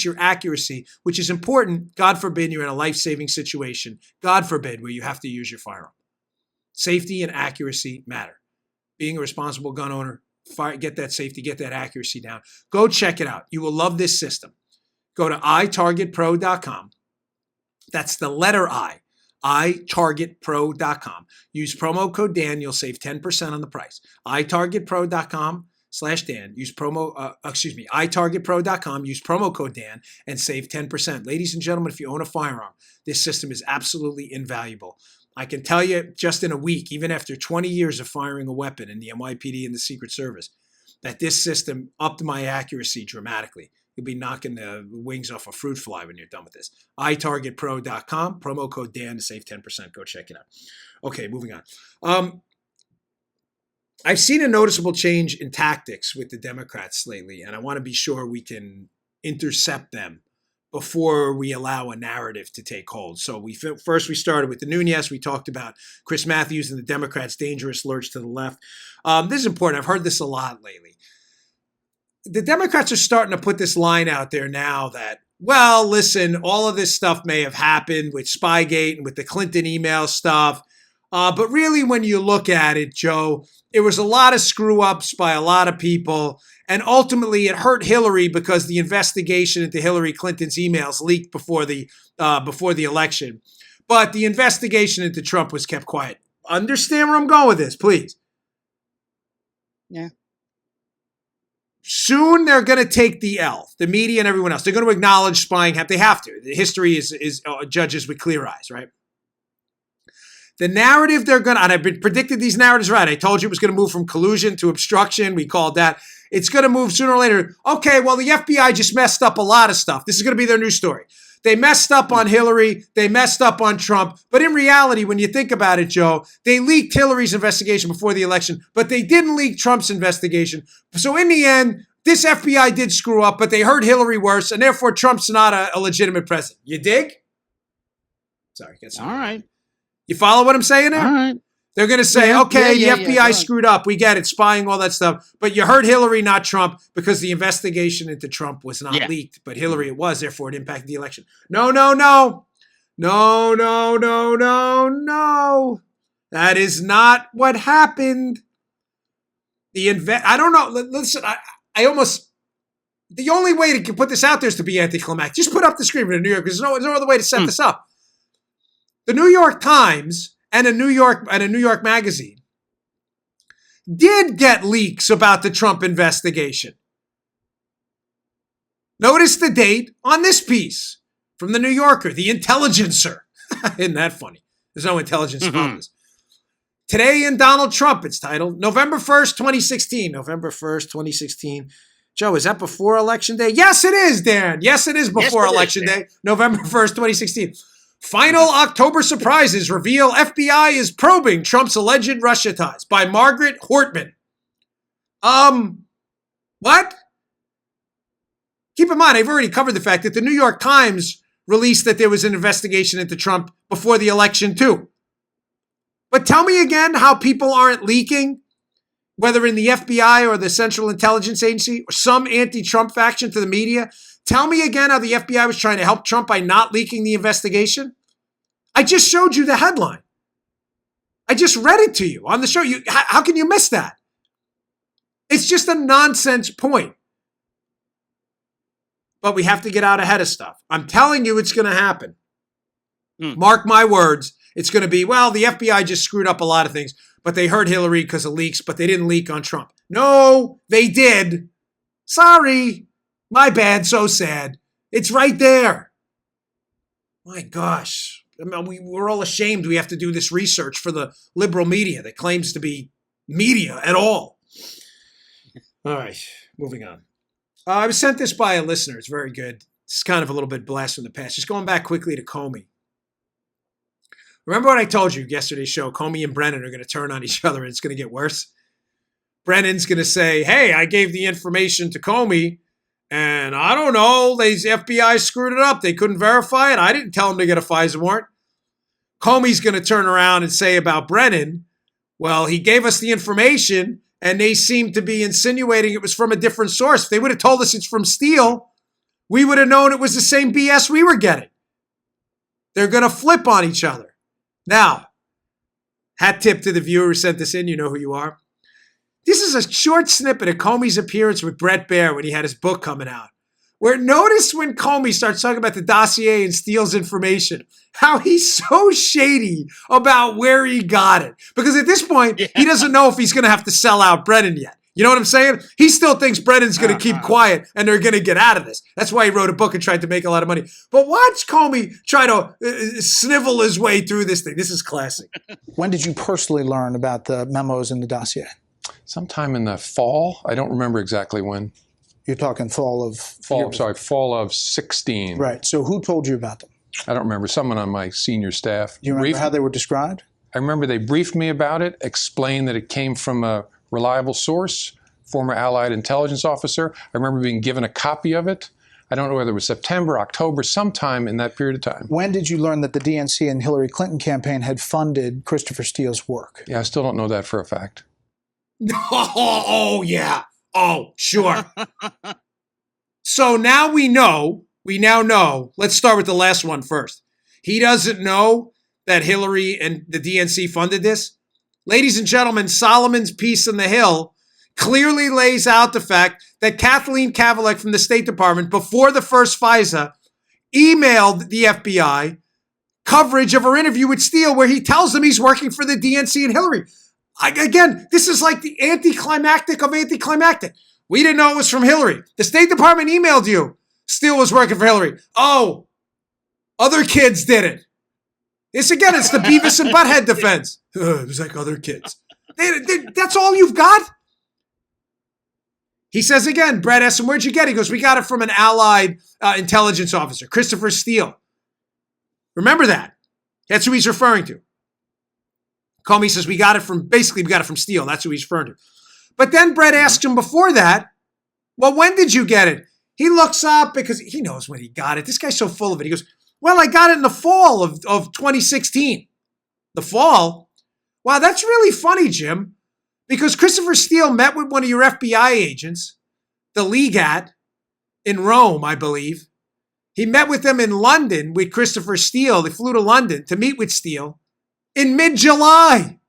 S2: your accuracy, which is important. God forbid you're in a life-saving situation. God forbid where you have to use your firearm. Safety and accuracy matter. Being a responsible gun owner, get that safety, get that accuracy down. Go check it out. You will love this system. Go to itargetpro.com. That's the letter I. itargetpro.com. Use promo code Dan. You'll save 10% on the price. itargetpro.com/Dan. Use itargetpro.com. Use promo code Dan and save 10%. Ladies and gentlemen, if you own a firearm, this system is absolutely invaluable. I can tell you just in a week, even after 20 years of firing a weapon in the NYPD and the Secret Service, that this system upped my accuracy dramatically. You'll be knocking the wings off a fruit fly when you're done with this. itargetpro.com, promo code Dan to save 10%. Go check it out. Okay, moving on. I've seen a noticeable change in tactics with the Democrats lately, and I want to be sure we can intercept them before we allow a narrative to take hold. So first we started with the Nunes. We talked about Chris Matthews and the Democrats' dangerous lurch to the left. This is important. I've heard this a lot lately. The Democrats are starting to put this line out there now that, well, listen, all of this stuff may have happened with Spygate and with the Clinton email stuff. But really, when you look at it, Joe, it was a lot of screw ups by a lot of people. And ultimately, it hurt Hillary because the investigation into Hillary Clinton's emails leaked before the election. But the investigation into Trump was kept quiet. Understand where I'm going with this, please.
S3: Yeah.
S2: Soon they're going to take the L, the media and everyone else. They're going to acknowledge spying. They have to. History is judges with clear eyes, right? The narrative they're going to, and I've been predicted these narratives right. I told you it was going to move from collusion to obstruction. We called that. It's going to move sooner or later. Okay, well, the FBI just messed up a lot of stuff. This is going to be their new story. They messed up on Hillary. They messed up on Trump. But in reality, when you think about it, Joe, they leaked Hillary's investigation before the election, but they didn't leak Trump's investigation. So in the end, this FBI did screw up, but they hurt Hillary worse, and therefore Trump's not a legitimate president. You dig? Sorry.
S3: All right.
S2: You follow what I'm saying there?
S3: All right.
S2: They're going to say, the FBI screwed up. We get it, spying, all that stuff. But you hurt Hillary, not Trump, because the investigation into Trump was not leaked. But Hillary it was, therefore it impacted the election. No. That is not what happened. I don't know. Listen, the only way to put this out there is to be anticlimactic. Just put up the screen for the New York, because there's no other way to set this up. The New York Times and a New York magazine did get leaks about the Trump investigation. Notice the date on this piece from the New Yorker, the Intelligencer. Isn't that funny? There's no intelligence about this. Today in Donald Trump, it's titled November 1st, 2016. November 1st, 2016. Joe, is that before Election Day? Yes, it is, Dan. Yes, it is before Election Day. November 1st, 2016. Final October surprises reveal FBI is probing Trump's alleged Russia ties by Margaret Hortman. What? Keep in mind, I've already covered the fact that the New York Times released that there was an investigation into Trump before the election too. But tell me again how people aren't leaking, whether in the FBI or the Central Intelligence Agency or some anti-Trump faction to the media. Tell me again how the FBI was trying to help Trump by not leaking the investigation. I just showed you the headline. I just read it to you on the show. How can you miss that? It's just a nonsense point. But we have to get out ahead of stuff. I'm telling you it's going to happen. Mark my words. It's going to be, well, the FBI just screwed up a lot of things, but they hurt Hillary because of leaks, but they didn't leak on Trump. No, they did. Sorry. My bad, so sad. It's right there. My gosh. I mean, we're all ashamed we have to do this research for the liberal media that claims to be media at all. All right, moving on. I was sent this by a listener. It's very good. It's kind of a little bit blast from the past. Just going back quickly to Comey. Remember what I told you yesterday's show? Comey and Brennan are going to turn on each other and it's going to get worse. Brennan's going to say, hey, I gave the information to Comey. And I don't know, the FBI screwed it up. They couldn't verify it. I didn't tell them to get a FISA warrant. Comey's going to turn around and say about Brennan, well, he gave us the information and they seem to be insinuating it was from a different source. If they would have told us it's from Steele, we would have known it was the same BS we were getting. They're going to flip on each other. Now, hat tip to the viewer who sent this in. You know who you are. This is a short snippet of Comey's appearance with Bret Baier when he had his book coming out. Where notice when Comey starts talking about the dossier and Steele's information, how he's so shady about where he got it. Because at this point, he doesn't know if he's going to have to sell out Brennan yet. You know what I'm saying? He still thinks Brennan's going to keep quiet and they're going to get out of this. That's why he wrote a book and tried to make a lot of money. But watch Comey try to snivel his way through this thing. This is classic.
S9: When did you personally learn about the memos in the dossier?
S10: Sometime in the fall. I don't remember exactly when.
S9: You're talking fall of 16.
S10: Right.
S9: So who told you about them?
S10: I don't remember. Someone on my senior staff.
S9: Do you remember how they were described?
S10: I remember they briefed me about it, explained that it came from a reliable source, former Allied intelligence officer. I remember being given a copy of it. I don't know whether it was September, October, sometime in that period of time.
S9: When did you learn that the DNC and Hillary Clinton campaign had funded Christopher Steele's work?
S10: Yeah, I still don't know that for a fact.
S2: Oh, yeah. Oh, sure. So now we now know, let's start with the last one first. He doesn't know that Hillary and the DNC funded this. Ladies and gentlemen, Solomon's piece on the Hill clearly lays out the fact that Kathleen Kavalek from the State Department, before the first FISA, emailed the FBI coverage of her interview with Steele where he tells them he's working for the DNC and Hillary. Again, this is like the anticlimactic of anticlimactic. We didn't know it was from Hillary. The State Department emailed you. Steele was working for Hillary. Oh, other kids did it. It's the Beavis and Butthead defense. It was like other kids. That's all you've got? He says again, Brett asks him, where'd you get it? He goes, we got it from an Allied intelligence officer, Christopher Steele. Remember that. That's who he's referring to. Comey says, we got it from Steele. That's who he's referring to. But then Brett asks him before that, well, when did you get it? He looks up because he knows when he got it. This guy's so full of it. He goes, well, I got it in the fall of 2016. The fall? Wow, that's really funny, Jim, because Christopher Steele met with one of your FBI agents, the Legat, in Rome, I believe. He met with them in London with Christopher Steele. They flew to London to meet with Steele in mid-July.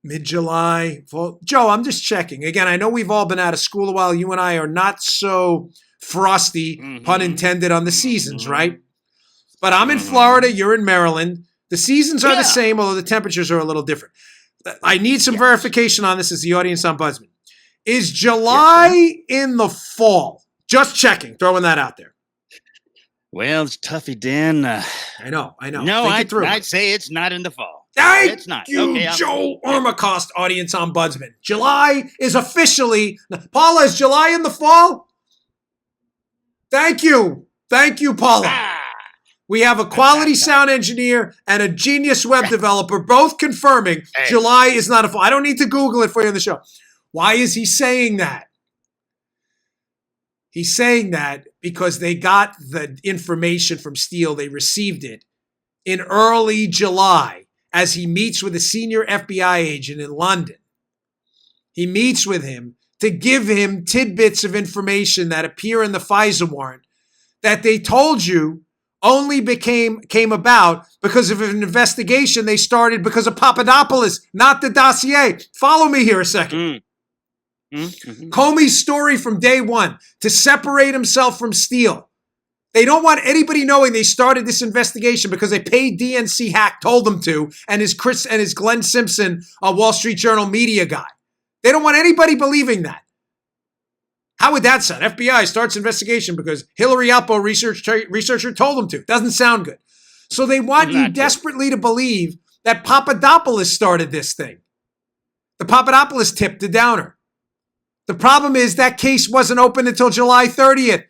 S2: Mid-July. Well, Joe, I'm just checking. Again, I know we've all been out of school a while. You and I are not so frosty, pun intended, on the seasons, right? But I'm in Florida. You're in Maryland. The seasons are the same, although the temperatures are a little different. I need some verification on this as the audience ombudsman. Is July in the fall? Just checking. Throwing that out there.
S3: Well, it's toughy, Dan.
S2: I know.
S3: No, I'd say it's not in the fall.
S2: It's not. Okay, Joe Armacost, audience ombudsman. July is officially... Paula, is July in the fall? Thank you, Paula. We have a quality sound engineer and a genius web developer both confirming July is not a fall. I don't need to Google it for you on the show. Why is he saying that? He's saying that because they got the information from Steele. They received it in early July as he meets with a senior FBI agent in London. He meets with him to give him tidbits of information that appear in the FISA warrant that they told you only came about because of an investigation they started because of Papadopoulos, not the dossier. Follow me here a second. Comey's story from day one, to separate himself from Steele. They don't want anybody knowing they started this investigation because a paid DNC hack told them to, and his Glenn Simpson, a Wall Street Journal media guy. They don't want anybody believing that. How would that sound? FBI starts investigation because Hillary Alpo researcher told them to. Doesn't sound good. So they want you desperately to believe that Papadopoulos started this thing. The Papadopoulos tip, the downer. The problem is that case wasn't open until July 30th.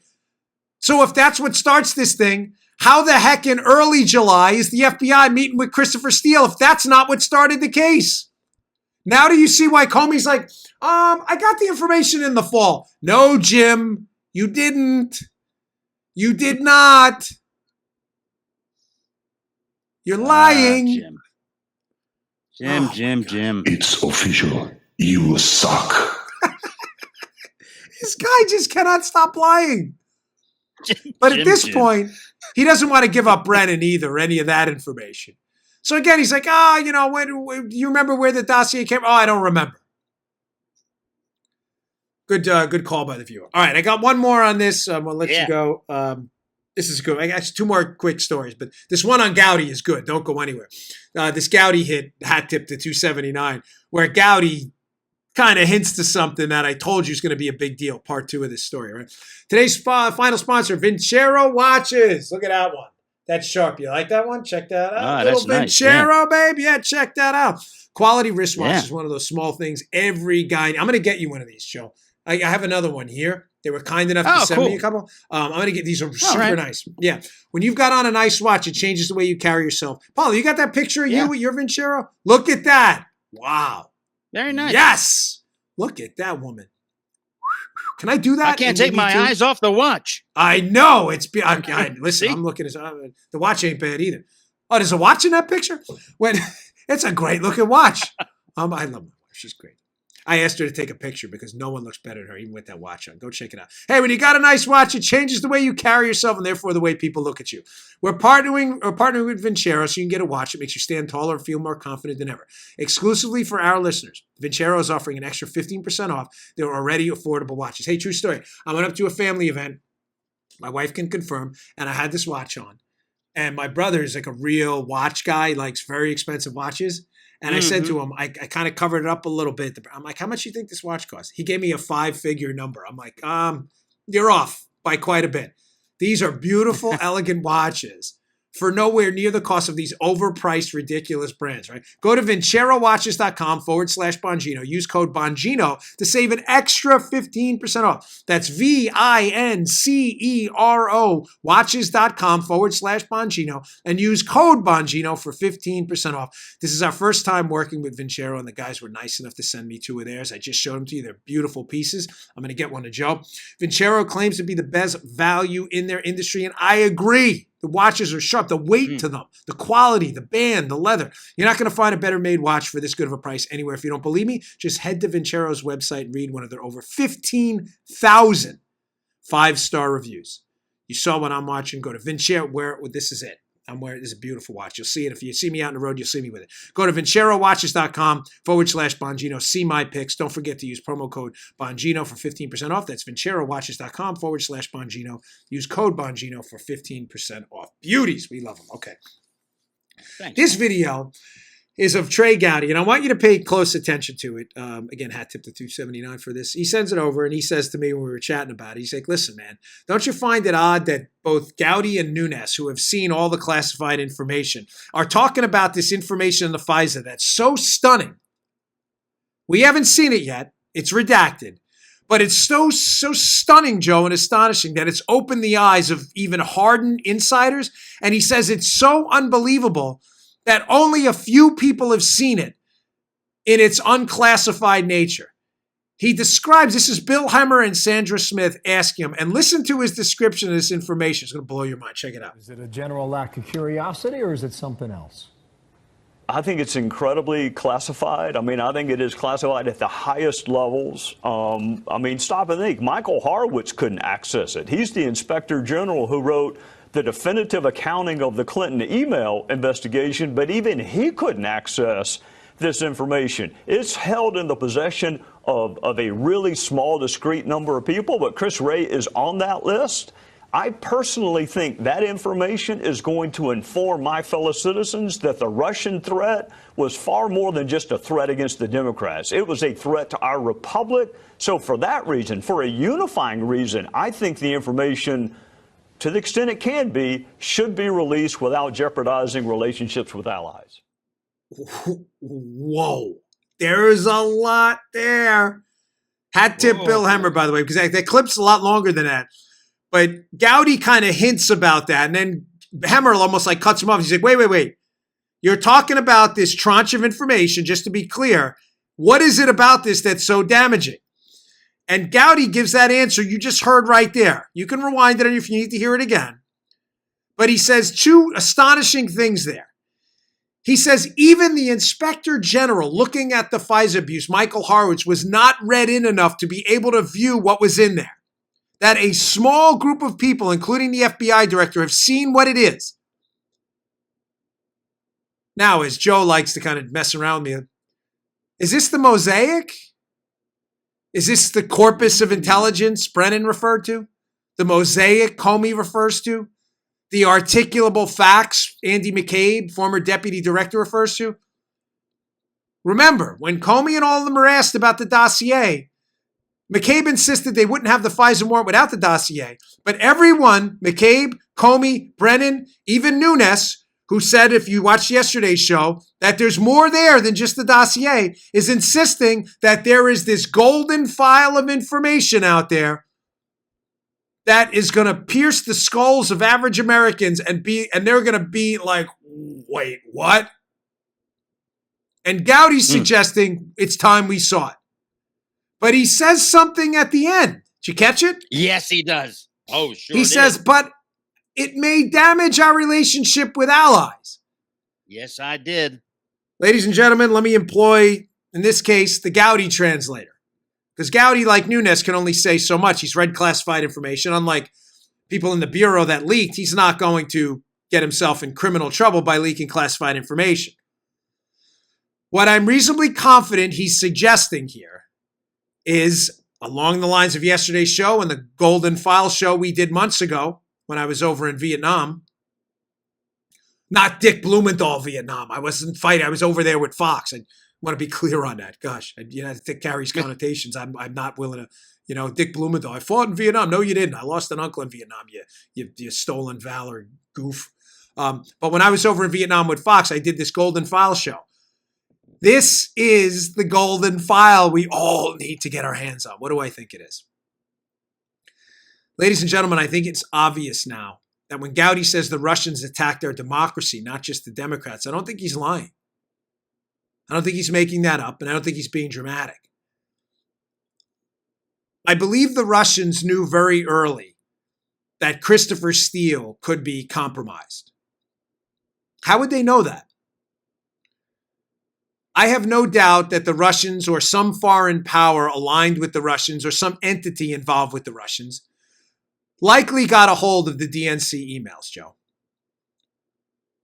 S2: So if that's what starts this thing, how the heck in early July is the FBI meeting with Christopher Steele if that's not what started the case? Now do you see why Comey's like, I got the information in the fall. No, Jim, you didn't. You did not. You're lying.
S3: Jim.
S11: It's official. You suck.
S2: This guy just cannot stop lying. But at this point, he doesn't want to give up Brennan either, or any of that information. So again, he's like, when you remember where the dossier came? Oh, I don't remember. Good call by the viewer. All right, I got one more on this. We'll let you go. This is good. I got 2 more quick stories, but this one on Gowdy is good. Don't go anywhere. This Gowdy hit hat tip to 279, where Gowdy kind of hints to something that I told you is going to be a big deal. Part 2 of this story, right? Today's final sponsor, Vincero Watches. Look at that one. That's sharp. You like that one? Check that out. Little Vincero, baby. Yeah, check that out. Quality wristwatch is one of those small things every guy. I'm going to get you one of these, Joe. I have another one here. They were kind enough to send me a couple. I'm going to get these. Are super nice. Yeah. When you've got on a nice watch, it changes the way you carry yourself. Paul, you got that picture of you with your Vincero? Look at that. Wow.
S3: Very nice.
S2: Yes. Look at that woman. Can I do that?
S3: I can't take my eyes off the watch.
S2: I know. Listen, I'm looking at the watch ain't bad either. Oh, there's a watch in that picture? It's a great looking watch. I love my wife. She's great. I asked her to take a picture because no one looks better than her, even with that watch on. Go check it out. Hey, when you got a nice watch, it changes the way you carry yourself and therefore the way people look at you. We're partnering with Vincero so you can get a watch that makes you stand taller and feel more confident than ever. Exclusively for our listeners, Vincero is offering an extra 15% off their already affordable watches. Hey, true story. I went up to a family event. My wife can confirm, and I had this watch on. And my brother is like a real watch guy, likes very expensive watches. And I said to him, I kind of covered it up a little bit. I'm like, how much do you think this watch costs? He gave me a 5-figure number. I'm like, you're off by quite a bit. These are beautiful, elegant watches for nowhere near the cost of these overpriced, ridiculous brands, right? Go to vincerowatches.com/Bongino. Use code Bongino to save an extra 15% off. That's VINCERO watches.com/Bongino and use code Bongino for 15% off. This is our first time working with Vincero, and the guys were nice enough to send me 2 of theirs. I just showed them to you. They're beautiful pieces. I'm going to get one to Joe. Vincero claims to be the best value in their industry, and I agree. The watches are sharp, the weight to them, the quality, the band, the leather. You're not going to find a better made watch for this good of a price anywhere. If you don't believe me, just head to Vincero's website and read one of their over 15,000 5-star reviews. You saw what I'm watching. Go to Vincero. This is it. This is a beautiful watch. You'll see it. If you see me out on the road, you'll see me with it. Go to vincerowatches.com/Bongino. See my picks. Don't forget to use promo code Bongino for 15% off. That's vincerowatches.com/Bongino. Use code Bongino for 15% off. Beauties. We love them. Okay.
S3: Thanks.
S2: This video is of Trey Gowdy, and I want you to pay close attention to it. Again, hat tip to 279 for this. He sends it over, and he says to me when we were chatting about it, he's like, listen, man, don't you find it odd that both Gowdy and Nunes, who have seen all the classified information, are talking about this information in the FISA that's so stunning? We haven't seen it yet. It's redacted. But it's so stunning, Joe, and astonishing that it's opened the eyes of even hardened insiders. And he says it's so unbelievable that only a few people have seen it in its unclassified nature. He describes, this is Bill Hemmer and Sandra Smith asking him, and listen to his description of this information. It's going to blow your mind. Check it out.
S12: Is it a general lack of curiosity, or is it something else?
S13: I think it's incredibly classified. I mean, I think it is classified at the highest levels. I mean, stop and think. Michael Horowitz couldn't access it. He's the inspector general who wrote the definitive accounting of the Clinton email investigation, but even he couldn't access this information. It's held in the possession of a really small, discrete number of people, but Chris Wray is on that list. I personally think that information is going to inform my fellow citizens that the Russian threat was far more than just a threat against the Democrats. It was a threat to our republic. So for that reason, for a unifying reason, I think the information, to the extent it can be, should be released without jeopardizing relationships with allies.
S2: Whoa. There's a lot there. Hat tip Bill Hemmer, by the way, because that clip's a lot longer than that. But Gowdy kind of hints about that, and then Hemmer almost like cuts him off. He's like, wait. You're talking about this tranche of information, just to be clear. What is it about this that's so damaging? And Gowdy gives that answer you just heard right there. You can rewind it if you need to hear it again. But he says 2 astonishing things there. He says even the Inspector General looking at the FISA abuse, Michael Horowitz, was not read in enough to be able to view what was in there. That a small group of people, including the FBI director, have seen what it is. Now, as Joe likes to kind of mess around with me, is this the mosaic? Is this the corpus of intelligence Brennan referred to? The mosaic Comey refers to? The articulable facts Andy McCabe, former deputy director, refers to? Remember, when Comey and all of them were asked about the dossier, McCabe insisted they wouldn't have the FISA warrant without the dossier. But everyone, McCabe, Comey, Brennan, even Nunes, who said, if you watched yesterday's show, that there's more there than just the dossier, is insisting that there is this golden file of information out there that is going to pierce the skulls of average Americans and they're going to be like, wait, what? And Gowdy's suggesting it's time we saw it. But he says something at the end. Did you catch it?
S3: Yes, he does. Oh, sure.
S2: He says, but it may damage our relationship with allies.
S3: Yes, I did.
S2: Ladies and gentlemen, let me employ, in this case, the Gowdy translator. Because Gowdy, like Nunes, can only say so much. He's read classified information. Unlike people in the Bureau that leaked, he's not going to get himself in criminal trouble by leaking classified information. What I'm reasonably confident he's suggesting here is along the lines of yesterday's show and the Golden File show we did months ago when I was over in Vietnam. Not Dick Blumenthal Vietnam. I wasn't fighting. I was over there with Fox. I want to be clear on that. Gosh, it carries connotations. I'm not willing to, Dick Blumenthal. I fought in Vietnam. No, you didn't. I lost an uncle in Vietnam. You stolen valor goof. But when I was over in Vietnam with Fox, I did this Golden File show. This is the golden file we all need to get our hands on. What do I think it is? Ladies and gentlemen, I think it's obvious now that when Gowdy says the Russians attacked our democracy, not just the Democrats, I don't think he's lying. I don't think he's making that up, and I don't think he's being dramatic. I believe the Russians knew very early that Christopher Steele could be compromised. How would they know that? I have no doubt that the Russians or some foreign power aligned with the Russians or some entity involved with the Russians likely got a hold of the DNC emails, Joe.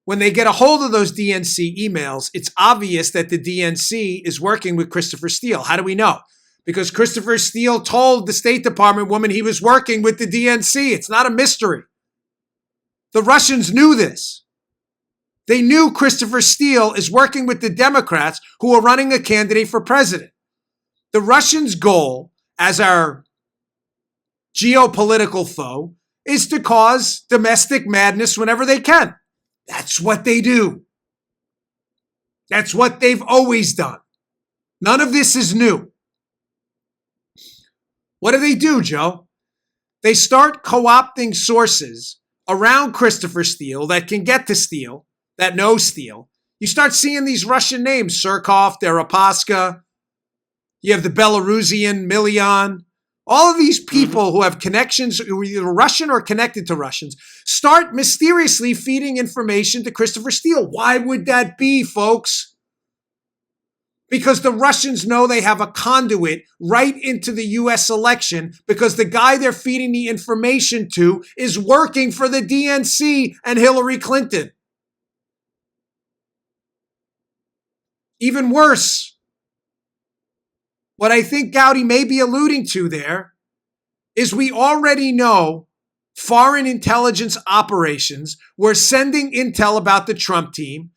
S2: When they get a hold of those DNC emails, it's obvious that the DNC is working with Christopher Steele. How do we know? Because Christopher Steele told the State Department woman he was working with the DNC. It's not a mystery. The Russians knew this. They knew Christopher Steele is working with the Democrats who are running a candidate for president. The Russians' goal, as our geopolitical foe, is to cause domestic madness whenever they can. That's what they do. That's what they've always done. None of this is new. What do, Joe? They start co-opting sources around Christopher Steele that can get to Steele, that know Steele. You start seeing these Russian names, Surkov, Deripaska. You have the Belarusian, Milyan. All of these people who have connections, who are either Russian or connected to Russians, start mysteriously feeding information to Christopher Steele. Why would that be, folks? Because the Russians know they have a conduit right into the U.S. election because the guy they're feeding the information to is working for the DNC and Hillary Clinton. Even worse, what I think Gowdy may be alluding to there is we already know foreign intelligence operations were sending intel about the Trump team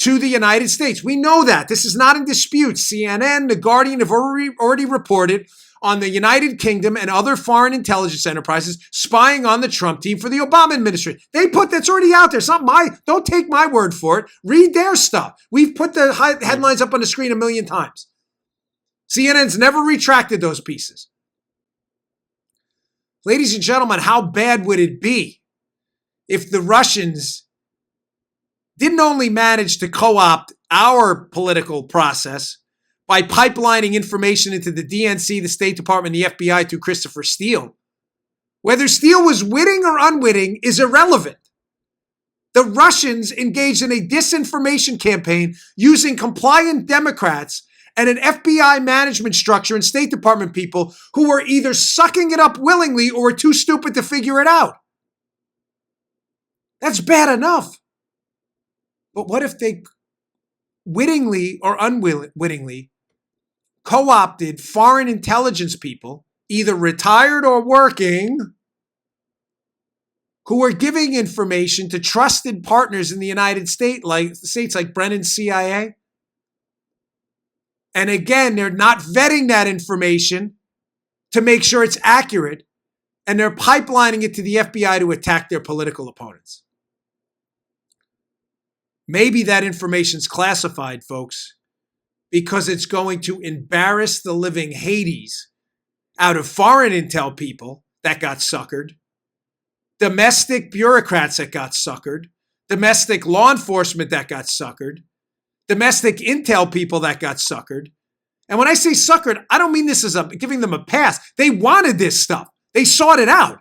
S2: to the United States. We know that. This is not in dispute. CNN, The Guardian have already reported on the United Kingdom and other foreign intelligence enterprises spying on the Trump team for the Obama administration. They put that's already out there. It's not don't take my word for it. Read their stuff. We've put the headlines up on the screen 1 million times. CNN's never retracted those pieces. Ladies and gentlemen, how bad would it be if the Russians didn't only manage to co-opt our political process by pipelining information into the DNC, the State Department, the FBI through Christopher Steele? Whether Steele was witting or unwitting is irrelevant. The Russians engaged in a disinformation campaign using compliant Democrats and an FBI management structure and State Department people who were either sucking it up willingly or were too stupid to figure it out. That's bad enough. But what if they wittingly or unwittingly co-opted foreign intelligence people, either retired or working, who were giving information to trusted partners in the United States like Brennan's CIA? And again, they're not vetting that information to make sure it's accurate, and they're pipelining it to the FBI to attack their political opponents. Maybe that information's classified, folks, because it's going to embarrass the living Hades out of foreign intel people that got suckered, domestic bureaucrats that got suckered, domestic law enforcement that got suckered, domestic intel people that got suckered. And when I say suckered, I don't mean this as giving them a pass. They wanted this stuff. They sought it out.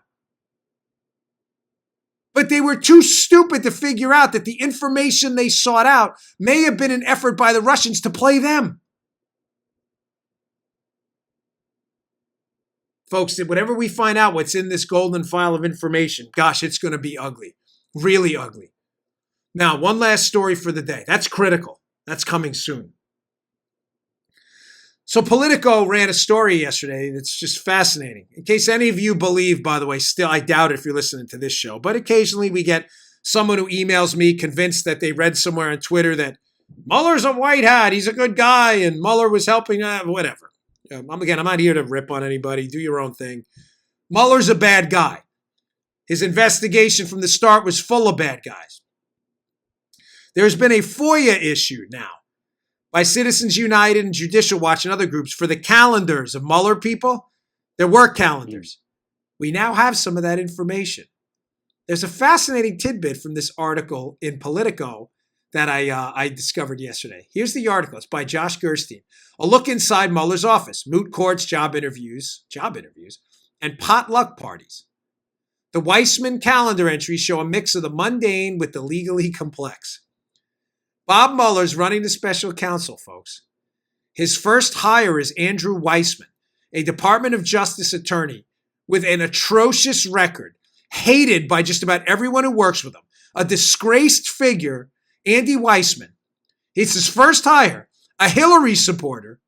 S2: But they were too stupid to figure out that the information they sought out may have been an effort by the Russians to play them. Folks, whatever we find out what's in this golden file of information, gosh, it's going to be ugly. Really ugly. Now, one last story for the day. That's critical. That's coming soon. So Politico ran a story yesterday that's just fascinating. In case any of you believe, by the way, still, I doubt it if you're listening to this show, but occasionally we get someone who emails me convinced that they read somewhere on Twitter that Mueller's a white hat, he's a good guy, and Mueller was helping, whatever. I'm not here to rip on anybody. Do your own thing. Mueller's a bad guy. His investigation from the start was full of bad guys. There's been a FOIA issued now by Citizens United and Judicial Watch and other groups for the calendars of Mueller people, their work calendars. We now have some of that information. There's a fascinating tidbit from this article in Politico that I discovered yesterday. Here's the article. It's by Josh Gerstein. A look inside Mueller's office, moot courts, job interviews, and potluck parties. The Weissman calendar entries show a mix of the mundane with the legally complex. Bob Mueller's running the special counsel, folks. His first hire is Andrew Weissman, a Department of Justice attorney with an atrocious record, hated by just about everyone who works with him. A disgraced figure, Andy Weissman. It's his first hire, a Hillary supporter,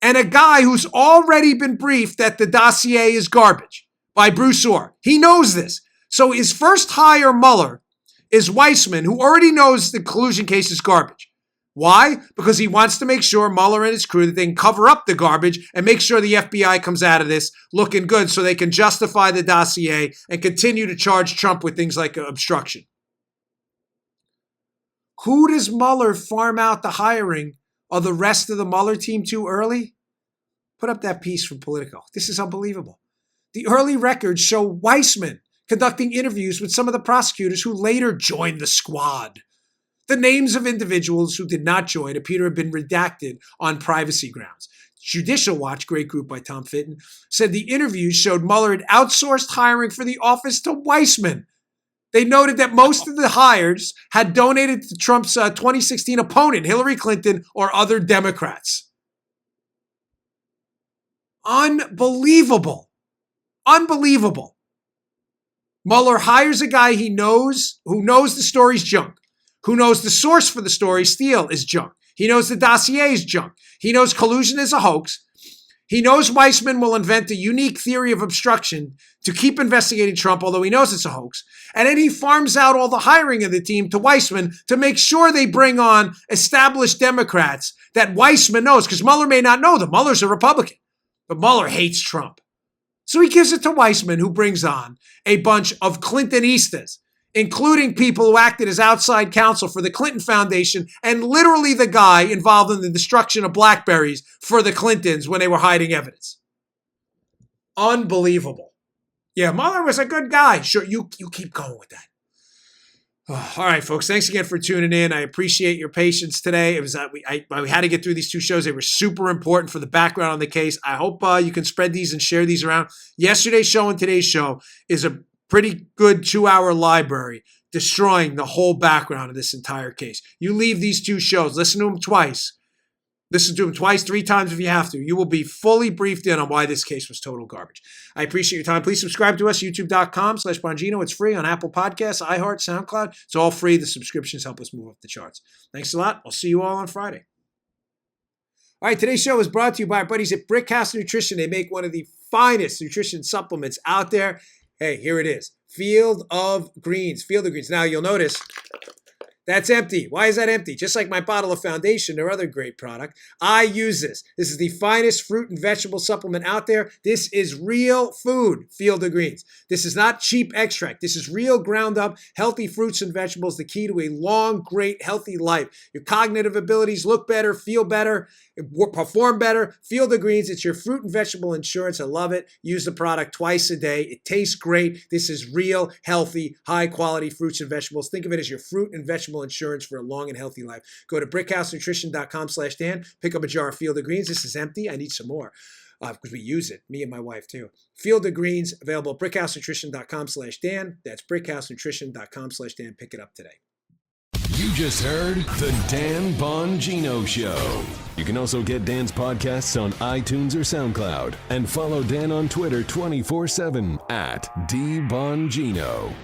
S2: and a guy who's already been briefed that the dossier is garbage by Bruce Orr. He knows this. So his first hire, Mueller, is Weissman, who already knows the collusion case is garbage. Why? Because he wants to make sure Mueller and his crew that they can cover up the garbage and make sure the FBI comes out of this looking good so they can justify the dossier and continue to charge Trump with things like obstruction. Who does Mueller farm out the hiring of the rest of the Mueller team too early? Put up that piece from Politico. This is unbelievable. The early records show Weissman conducting interviews with some of the prosecutors who later joined the squad. The names of individuals who did not join appear to have been redacted on privacy grounds. Judicial Watch, great group by Tom Fitton, said the interviews showed Mueller had outsourced hiring for the office to Weissman. They noted that most of the hires had donated to Trump's 2016 opponent, Hillary Clinton, or other Democrats. Unbelievable. Unbelievable. Mueller hires a guy he knows, who knows the story's junk, who knows the source for the story, Steele, is junk. He knows the dossier is junk. He knows collusion is a hoax. He knows Weissman will invent a unique theory of obstruction to keep investigating Trump, although he knows it's a hoax. And then he farms out all the hiring of the team to Weissman to make sure they bring on established Democrats that Weissman knows, because Mueller may not know them. Mueller's a Republican, but Mueller hates Trump. So he gives it to Weissman, who brings on a bunch of Clintonistas, including people who acted as outside counsel for the Clinton Foundation and literally the guy involved in the destruction of BlackBerries for the Clintons when they were hiding evidence. Unbelievable. Yeah, Mueller was a good guy. Sure, you keep going with that. Oh, all right, folks. Thanks again for tuning in. I appreciate your patience today. It was we had to get through these two shows. They were super important for the background on the case. I hope you can spread these and share these around. Yesterday's show and today's show is a pretty good 2-hour library destroying the whole background of this entire case. You leave these 2 shows, listen to them twice. Listen to them twice, 3 times if you have to. You will be fully briefed in on why this case was total garbage. I appreciate your time. Please subscribe to us, youtube.com/Bongino. It's free on Apple Podcasts, iHeart, SoundCloud. It's all free. The subscriptions help us move up the charts. Thanks a lot. I'll see you all on Friday. All right, today's show is brought to you by our buddies at Brickhouse Nutrition. They make one of the finest nutrition supplements out there. Hey, here it is. Field of Greens. Field of Greens. Now, you'll notice that's empty. Why is that empty? Just like my bottle of Foundation or other great product, I use this. This is the finest fruit and vegetable supplement out there. This is real food, Field of Greens. This is not cheap extract. This is real ground up, healthy fruits and vegetables, the key to a long, great, healthy life. Your cognitive abilities look better, feel better, perform better. Field of Greens, it's your fruit and vegetable insurance. I love it. Use the product twice a day. It tastes great. This is real, healthy, high quality fruits and vegetables. Think of it as your fruit and vegetable insurance for a long and healthy life. Go to brickhousenutrition.com/Dan. Pick up a jar of Field of Greens. This is empty. I need some more because we use it. Me and my wife too. Field of Greens available at brickhousenutrition.com/Dan. That's brickhousenutrition.com/Dan. Pick it up today.
S1: You just heard The Dan Bongino Show. You can also get Dan's podcasts on iTunes or SoundCloud. And follow Dan on Twitter 24/7 @DBongino.